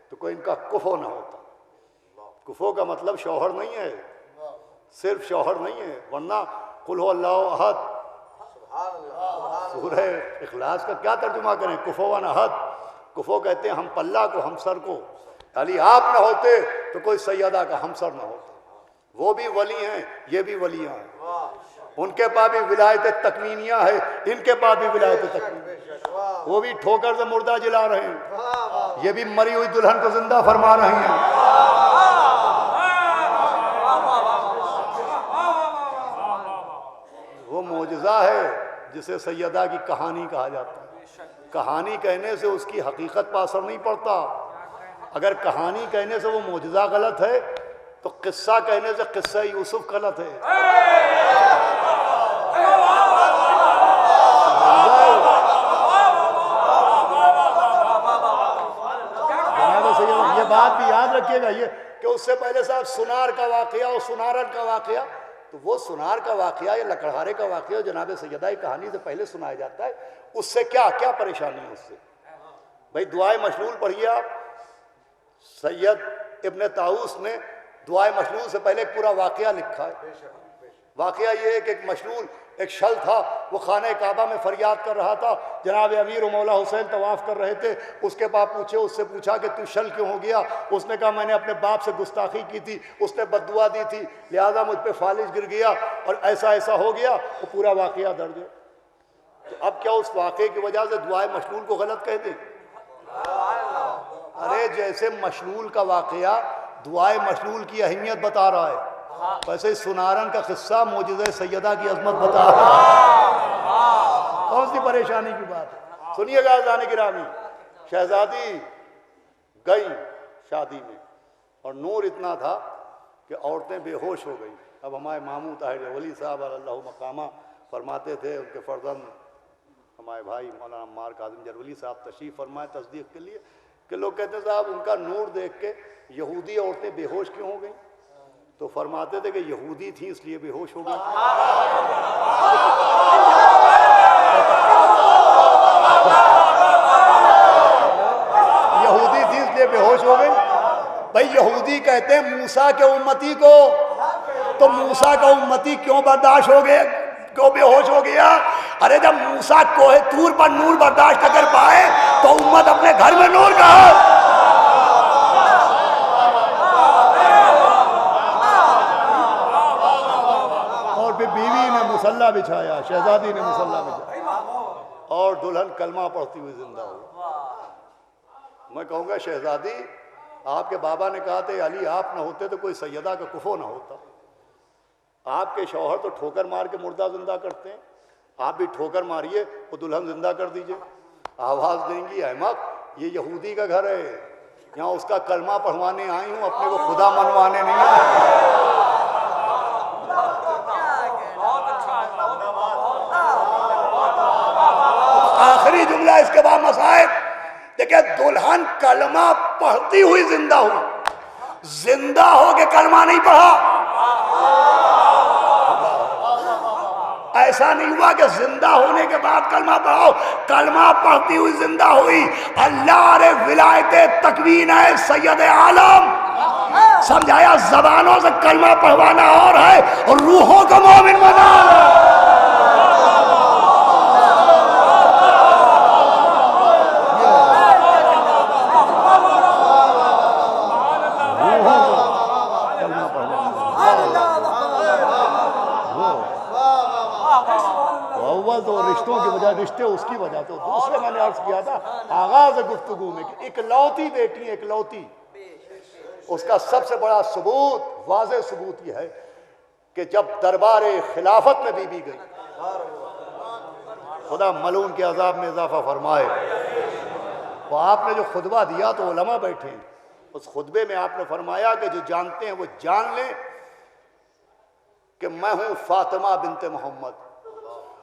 تو کوئی ان کا کفو نہ ہوتا۔ کفو کا مطلب شوہر نہیں ہے، صرف شوہر نہیں ہے، ورنہ قل هو اللہ احد، سورہ اخلاص کا کیا ترجمہ کریں؟ کفوان احد، کفو کہتے ہیں ہم پلہ کو، ہم سر کو۔ علی آپ نہ ہوتے تو کوئی سیدہ کا ہمسر نہ ہوتا۔ وہ بھی ولی ہیں، یہ بھی ولیاں ہیں، ان کے پاس بھی ولایت تکوینیہ ہے، ان کے پاس بھی ولایت تکوینیہ، وہ بھی ٹھوکر سے مردہ جلا رہے ہیں، یہ بھی مری ہوئی دلہن کو زندہ فرما رہے ہیں۔ وہ معجزہ ہے جسے سیدہ کی کہانی کہا جاتا ہے۔ کہانی کہنے سے اس کی حقیقت پر اثر نہیں پڑتا۔ اگر کہانی کہنے سے وہ معجزہ غلط ہے تو قصہ کہنے سے قصہ یوسف غلط ہے۔ یہ بات بھی یاد رکھیے گا یہ کہ اس سے پہلے صاحب سنار کا واقعہ اور سنارن کا واقعہ، تو وہ سنار کا واقعہ یا لکڑہارے کا واقعہ جناب سیدہ کی کہانی سے پہلے سنایا جاتا ہے۔ اس سے کیا پریشانی ہے؟ اس سے بھائی دعائے مشلول پڑھیے آپ، سید ابن طاؤس نے دعائے مشلول سے پہلے ایک پورا واقعہ لکھا ہے۔ واقعہ یہ ہے کہ ایک مشلول ایک شل تھا، وہ خانہ کعبہ میں فریاد کر رہا تھا، جناب امیر و مولا حسین طواف کر رہے تھے، اس کے بعد اس سے پوچھا کہ تو شل کیوں ہو گیا؟ اس نے کہا میں نے اپنے باپ سے گستاخی کی تھی، اس نے بد دعا دی تھی، لہذا مجھ پہ فالج گر گیا اور ایسا ہو گیا۔ وہ پورا واقعہ درج ہے۔ تو اب کیا اس واقعے کی وجہ سے دعائے مشلول کو غلط کہہ دیں؟ ارے جیسے مشلول کا واقعہ دعائے مشلول کی اہمیت بتا رہا ہے، ویسے ہی سنارن کا قصہ معجزہ سیدہ کی عظمت بتا کون سی پریشانی کی بات ہے؟ سنیے گا عزیزان گرامی، شہزادی گئی شادی میں اور نور اتنا تھا کہ عورتیں بے ہوش ہو گئیں. اب ہمارے ماموں طاہر ولی صاحب اللہ مقامہ فرماتے تھے، ان کے فرزند ہمارے بھائی مولانا عمار کاظم جرولی صاحب تشریف فرمائے تصدیق کے لیے، کہ لوگ کہتے ہیں صاحب ان کا نور دیکھ کے یہودی عورتیں بے ہوش کیوں ہو گئیں؟ تو فرماتے تھے کہ یہودی تھیں اس لیے بے ہوش ہو گئی. یہودی تھی اس لیے بے ہوش ہو گئی. بھائی یہودی کہتے ہیں موسیٰ کے امتی کو، تو موسیٰ کا امتی کیوں برداشت ہو گئے، کیوں بے ہوش ہو گیا؟ ارے جب موسیٰ کوہ طور پر نور برداشت نہ کر پائے تو امت اپنے گھر میں نور کہا. اور پھر بیوی نے مصلی بچھایا، شہزادی نے مصلی بچھایا اور دلہن کلمہ پڑھتی ہوئی زندہ ہوئی. میں کہوں گا شہزادی، آپ کے بابا نے کہا تھا علی آپ نہ ہوتے تو کوئی سیدہ کا کفو نہ ہوتا. آپ کے شوہر تو ٹھوکر مار کے مردہ زندہ کرتے ہیں، آپ بھی ٹھوکر ماریے وہ دلہن زندہ کر دیجئے. آواز دیں گی احمق یہ یہودی کا گھر ہے، یہاں اس کا کلمہ پڑھوانے آئی ہوں، اپنے کو خدا منوانے نہیں آئی. آخری جملہ اس کے بعد مسائب دیکھیں، دلہن کلمہ پڑھتی ہوئی زندہ ہوئی، زندہ ہو کے کلمہ نہیں پڑھا. ایسا نہیں ہوا کہ زندہ ہونے کے بعد کلمہ پڑھاؤ، کلمہ پڑھتی ہوئی زندہ ہوئی. اللہ نے ولایت تکوین ہے سید عالم سمجھایا، زبانوں سے کلمہ پڑھوانا اور ہے اور روحوں کو مومن بنانا. تو رشتوں کی وجہ، رشتے اس کی وجہ. تو دوسرے میں نے عرض کیا تھا آغاز گفتگو میں کہ اکلوتی بیٹی ہے، اکلوتی. اس کا سب سے بڑا ثبوت، واضح ثبوت یہ ہے کہ جب دربار خلافت میں بی بی گئی، خدا ملعون کے عذاب میں اضافہ فرمائے، وہ آپ نے جو خطبہ دیا تو علماء بیٹھے ہیں، اس خطبے میں آپ نے فرمایا کہ جو جانتے ہیں وہ جان لیں کہ میں ہوں فاطمہ بنت محمد.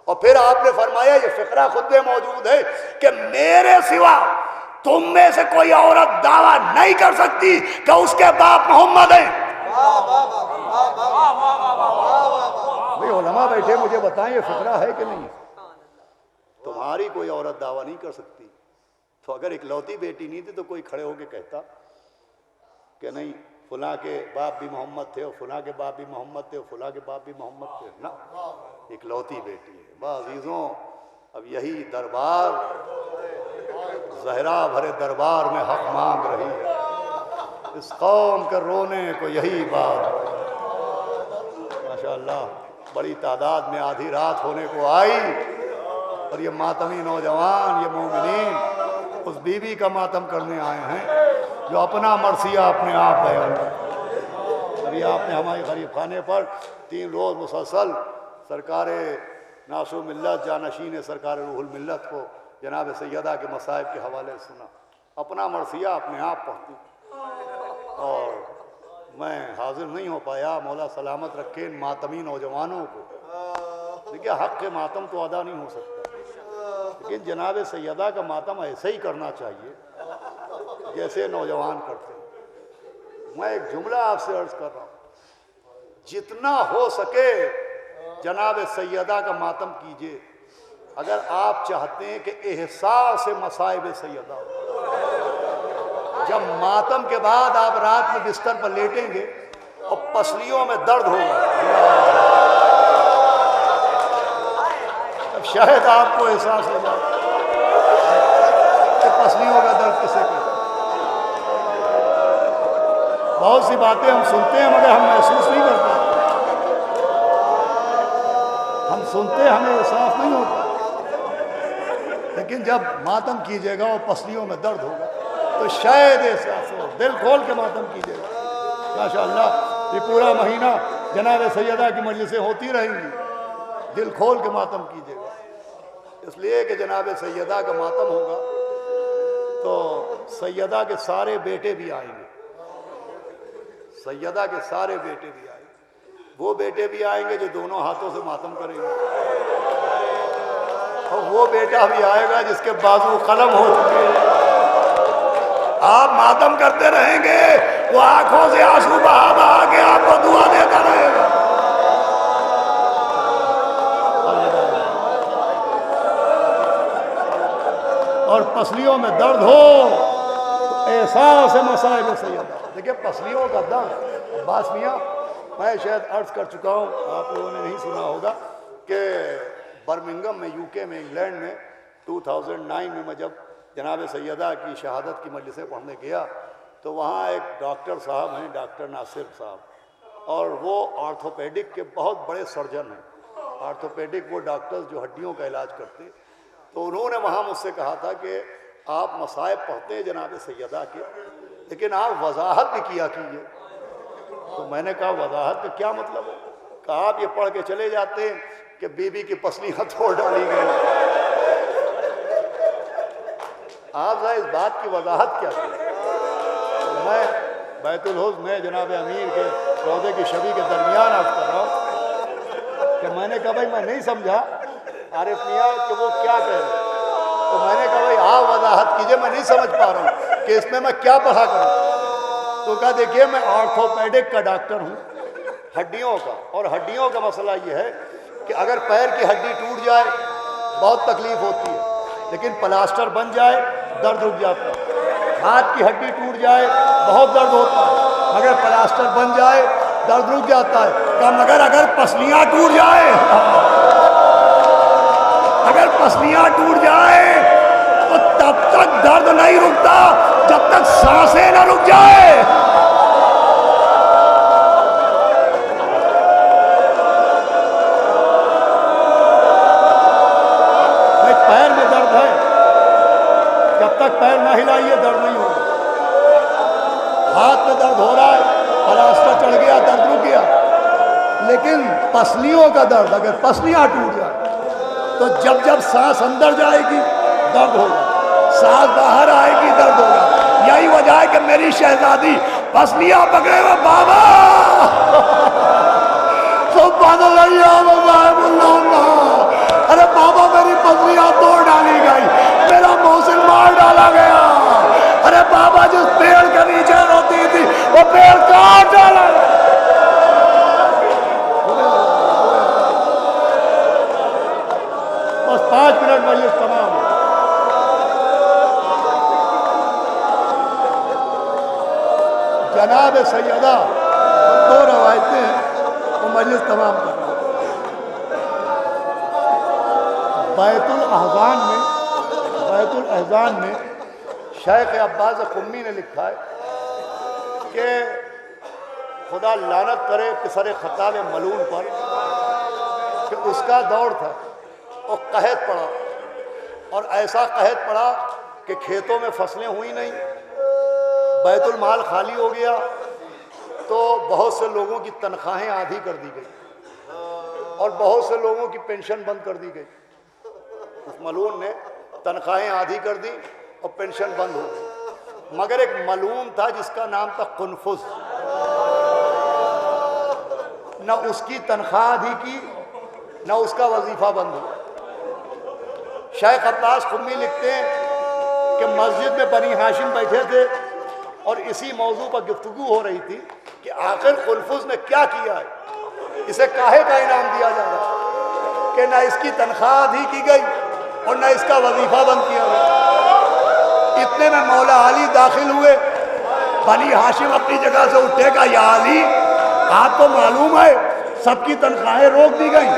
اور پھر آپ نے فرمایا، یہ فقرہ خطبے موجود ہے، کہ میرے سوا تم میں سے کوئی عورت دعویٰ نہیں کر سکتی کہ اس کے باپ محمد ہیں. بھئی علماء بیٹھے مجھے بتائیں یہ فقرہ ہے کہ نہیں؟ تمہاری کوئی عورت دعویٰ نہیں کر سکتی. تو اگر اکلوتی بیٹی نہیں تھی تو کوئی کھڑے ہو کے کہتا کہ نہیں فلاں کے باپ بھی محمد تھے اور فلاں کے باپ بھی محمد تھے اور فلاں کے باپ بھی محمد تھے. نہ، اکلوتی بیٹی ہے. عزیزوں، اب یہی دربار زہرا بھرے دربار میں حق مانگ رہی ہے. اس قوم کے رونے کو یہی بات. ماشاءاللہ بڑی تعداد میں آدھی رات ہونے کو آئی اور یہ ماتمی نوجوان، یہ مومنین اس بی بی کا ماتم کرنے آئے ہیں جو اپنا مرثیہ اپنے آپ بیان کرتے. ابھی آپ نے ہمارے غریب خانے پر 3 روز مسلسل سرکار ناصر ملت جانشین سرکار روح الملت کو جناب سیدہ کے مصائب کے حوالے سنا. اپنا مرثیہ اپنے آپ پڑھتی اور میں حاضر نہیں ہو پایا. مولا سلامت رکھے ان ماتمی نوجوانوں کو. دیکھیں حق کے ماتم تو ادا نہیں ہو سکتا، لیکن جناب سیدہ کا ماتم ایسے ہی کرنا چاہیے جیسے نوجوان کرتے ہیں. میں ایک جملہ آپ سے عرض کر رہا ہوں، جتنا ہو سکے جناب سیدہ کا ماتم کیجئے اگر آپ چاہتے ہیں کہ احساس مصائب سیدہ ہو. جب ماتم کے بعد آپ رات میں بستر پر لیٹیں گے اور پسلیوں میں درد ہوگا، تب شاید آپ کو احساس ہو جائے کہ پسلیوں کا درد کسے کہتے ہیں. بہت سی باتیں ہم سنتے ہیں مگر ہم محسوس نہیں کرتے. ہم سنتے ہیں ہمیں احساس نہیں ہوتا، لیکن جب ماتم کیجیے گا اور پسلیوں میں درد ہوگا تو شاید احساس ہو. دل کھول کے ماتم کیجیے گا. ماشاءاللہ یہ پورا مہینہ جناب سیدہ کی مجلسیں ہوتی رہیں گی، دل کھول کے ماتم کیجیے گا، اس لیے کہ جناب سیدہ کا ماتم ہوگا تو سیدہ کے سارے بیٹے بھی آئیں گے، سیدہ کے سارے بیٹے بھی آئیں گے، وہ بیٹے بھی آئیں گے جو دونوں ہاتھوں سے ماتم کریں گے، اور وہ بیٹا بھی آئے گا جس کے بازو قلم ہو چکے ہیں۔ آپ ماتم کرتے رہیں گے، وہ آنکھوں سے آنسو بہا بہا کے آپ کو دعا دیتا رہے گا۔ اور پسلیوں میں درد ہو تو احساس مسائل سیدہ، دیکھیں پسلیوں کا درد عباس میاں، میں شاید عرض کر چکا ہوں، آپ لوگوں نے نہیں سنا ہوگا کہ برمنگم میں، یو کے میں، انگلینڈ میں 2009 میں جب جناب سیدہ کی شہادت کی مجلسیں پڑھنے گیا تو وہاں ایک ڈاکٹر صاحب ہیں، ڈاکٹر ناصر صاحب، اور وہ آرتھوپیڈک کے بہت بڑے سرجن ہیں، آرتھوپیڈک وہ ڈاکٹرز جو ہڈیوں کا علاج کرتے، تو انہوں نے وہاں مجھ سے کہا تھا کہ آپ مصائب پڑھتے ہیں جناب سیدہ کے، لیکن آپ وضاحت بھی کیا کیجیے۔ تو میں نے کہا وضاحت کا کیا مطلب ہے؟ کہا آپ یہ پڑھ کے چلے جاتے ہیں کہ بی بی کی پسلیاں توڑ ڈالی گئی، آپ ذرا اس بات کی وضاحت کیا کریں؟ میں بیت الحسن میں جناب امیر کے روضے کی شبی کے درمیان عرض کر رہا ہوں کہ میں نے کہا بھائی میں نہیں سمجھا عارف میاں کہ وہ کیا کہہ رہے ہیں، تو میں نے کہا بھائی آپ وضاحت کیجئے، میں نہیں سمجھ پا رہا ہوں کہ اس میں کیا پڑھا کروں۔ تو کہا دیکھیے میں آرتھوپیڈک کا ڈاکٹر ہوں، ہڈیوں کا، اور ہڈیوں کا مسئلہ یہ ہے کہ اگر پیر کی ہڈی ٹوٹ جائے بہت تکلیف ہوتی ہے، لیکن پلاسٹر بن جائے درد رک جاتا ہے، ہاتھ کی ہڈی ٹوٹ جائے بہت درد ہوتا ہے، مگر پلاسٹر بن جائے درد رک جاتا ہے۔ کہا مگر اگر پسلیاں ٹوٹ جائے، اگر پسلیاں ٹوٹ جائے تو تب تک درد نہیں رکتا جب تک سانسیں نہ رک جائے۔ پیر میں درد ہے، جب تک پیر نہ ہلائیے درد نہیں ہوگا۔ ہاتھ میں درد ہو رہا ہے، پلاسٹر چڑھ گیا درد رک گیا، لیکن پسلیوں کا درد اگر پسلیاں ٹوٹ جائے تو جب جب سانس اندر جائے گی درد ہوگا، سانس باہر آئے گی درد ہوگا۔ یہی وجہ ہے کہ میری شہزادی پسلیاں پکڑے ہوئے بابا سبحان اللہ یا اللہ، ارے بابا میری پسلیاں توڑ ڈالی گئی، میرا محسن مار ڈالا گیا، ارے بابا جس پیڑ کے نیچے روتی تھی وہ پیڑ کاٹ ڈالا گیا۔ بس 5 منٹ مجلس تمام۔ جناب سیدہ 2 روایتیں ہیں، وہ مجلس تمام کر رہا ہوں۔ بیت الاحزان میں شیخ عباس قمی نے لکھا ہے کہ خدا لعنت کرے پسر خطاب ملعون پر کہ اس کا دور تھا، وہ قحط پڑا، اور ایسا قحط پڑا کہ کھیتوں میں فصلیں ہوئی نہیں، بیت المال خالی ہو گیا، تو بہت سے لوگوں کی تنخواہیں آدھی کر دی گئی اور بہت سے لوگوں کی پینشن بند کر دی گئی۔ اس ملعون نے تنخواہیں آدھی کر دی اور پینشن بند ہو گئی، مگر ایک ملعون تھا جس کا نام تھا قنفذ، نہ اس کی تنخواہ آدھی کی نہ اس کا وظیفہ بند ہو۔ شیخ عباس قمی لکھتے ہیں کہ مسجد میں بنی ہاشم بیٹھے تھے اور اسی موضوع پر گفتگو ہو رہی تھی کہ آخر قنفذ نے کیا کیا ہے، اسے کاہے کا انعام دیا جا رہا ہے کہ نہ اس کی تنخواہ آدھی کی گئی اور نہ اس کا وظیفہ بند کیا گیا۔ اتنے میں مولا علی داخل ہوئے، بنی ہاشم اپنی جگہ سے اٹھے گا، یا علی آپ کو معلوم ہے سب کی تنخواہیں روک دی گئی،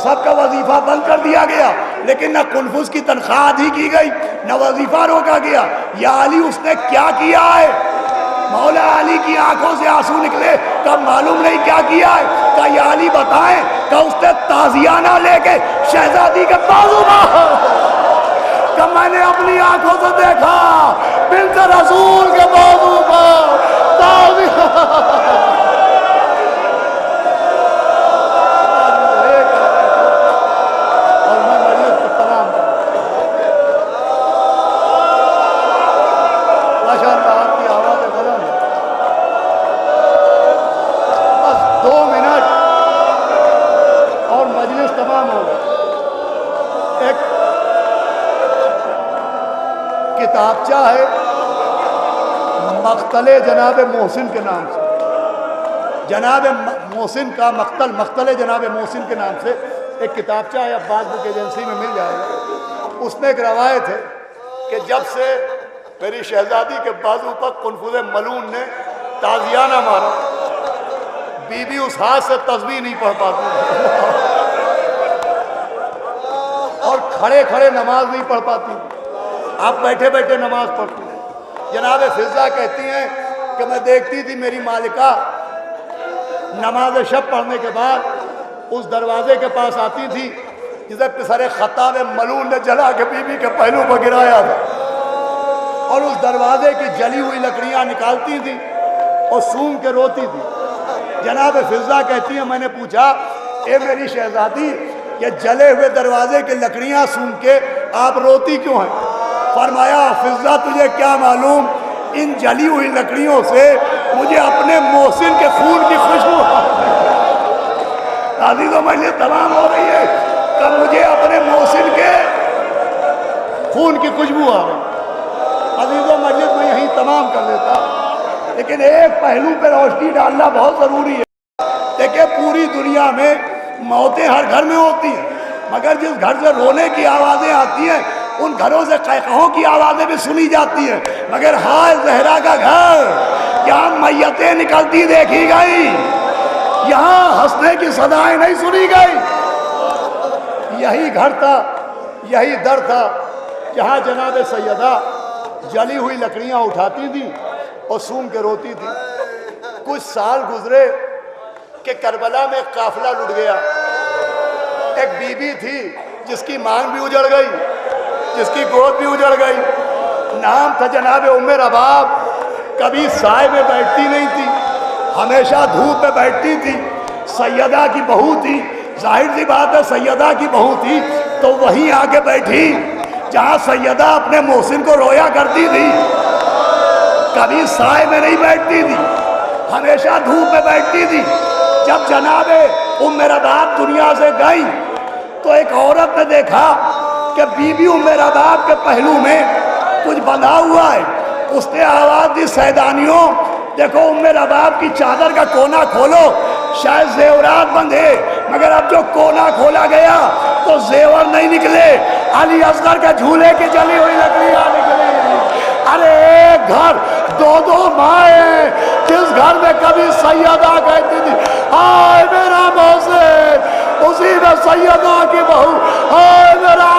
سب کا وظیفہ بند کر دیا گیا، لیکن نہ قنفذ کی تنخواہ آدھی کی گئی نہ وظیفہ روکا گیا، یا علی اس نے کیا کیا ہے؟ مولا علی کی آنکھوں سے آنسو نکلے، کہا معلوم نہیں کیا کیا ہے، کہا یا علی بتائیں، کہا اس نے تازیانہ لے کے شہزادی کے بازو مارا، کہا میں نے اپنی آنکھوں سے دیکھا بنت رسول کے بازو پر تازیانہ کتابچہ ہے مقتل جناب محسن کے نام سے، جناب محسن کا مقتل جناب محسن کے نام سے ایک کتابچہ ہے، عباس بک ایجنسی میں مل جائے گا۔ اس میں ایک روایت ہے کہ جب سے میری شہزادی کے بازو پر قنفذ ملعون نے تازیانہ مارا، بی بی اس ہاتھ سے تسبیح نہیں پڑھ پاتی اور کھڑے کھڑے نماز نہیں پڑھ پاتی، آپ بیٹھے بیٹھے نماز پڑھتی ہیں۔ جناب فضہ کہتی ہیں کہ میں دیکھتی تھی میری مالکہ نماز شب پڑھنے کے بعد اس دروازے کے پاس آتی تھی جسے پسر خطاب ملعون نے جلا کے بی بی کے پہلو پر گرایا تھا، اور اس دروازے کی جلی ہوئی لکڑیاں نکالتی تھی اور سون کے روتی تھی۔ جناب فضہ کہتی ہیں میں نے پوچھا اے میری شہزادی یہ جلے ہوئے دروازے کی لکڑیاں سون کے آپ روتی کیوں ہیں؟ فرمایا فضہ تجھے کیا معلوم، ان جلی ہوئی لکڑیوں سے مجھے اپنے محسن کے خون کی خوشبو عزیزوں مجلس تمام ہو رہی ہے کہ مجھے اپنے محسن کے خون کی خوشبو آ رہی۔ عزیزوں مجلس میں یہیں تمام کر لیتا، لیکن ایک پہلو پہ روشنی ڈالنا بہت ضروری ہے۔ دیکھیں پوری دنیا میں موتیں ہر گھر میں ہوتی ہیں، مگر جس گھر سے رونے کی آوازیں آتی ہیں ان گھروں سے قہقہوں کی آوازیں بھی سنی جاتی ہیں، مگر ہائے زہرا کا گھر یہاں میتیں نکلتی دیکھی گئی، یہاں ہنسنے کی صدائیں نہیں سنی گئی۔ یہی گھر تھا، یہی در تھا جہاں جناب سیدہ جلی ہوئی لکڑیاں اٹھاتی تھی اور سون کے روتی تھی۔ کچھ سال گزرے کہ کربلا میں ایک قافلہ لٹ گیا، ایک بی بی تھی جس کی مانگ بھی اجڑ گئی، جس کی گود بھی اجڑ گئی، نام تھا جناب ام رباب، کبھی سائے میں بیٹھتی نہیں تھی، ہمیشہ دھوپ میں بیٹھتی تھی، سیدہ کی بہو تھی، ظاہر سی بات ہے سیدہ کی بہو تھی تو وہیں آ کے بیٹھی جہاں سیدہ اپنے محسن کو رویا کرتی تھی، کبھی سائے میں نہیں بیٹھتی تھی، ہمیشہ دھوپ میں بیٹھتی تھی۔ جب جناب ام رباب دنیا سے گئی تو ایک عورت نے دیکھا کہ بی بی ام رباب کے پہلو میں کچھ بندھا ہوا ہے، اس نے آواز دی سیدانیوں دیکھو ام رباب کی چادر کا کونا کھولو، شاید زیورات بندھے، مگر اب جو کونا کھولا گیا تو زیور نہیں نکلے، علی اصغر کے جھولے کی جلی ہوئی لکڑیاں نکلی۔ ارے ایک گھر دو دو مائیں، جس گھر میں کبھی سیدہ کہتی تھی ہائے میرا محسن، اسی میں سیدہ کی بہو ہائے میرا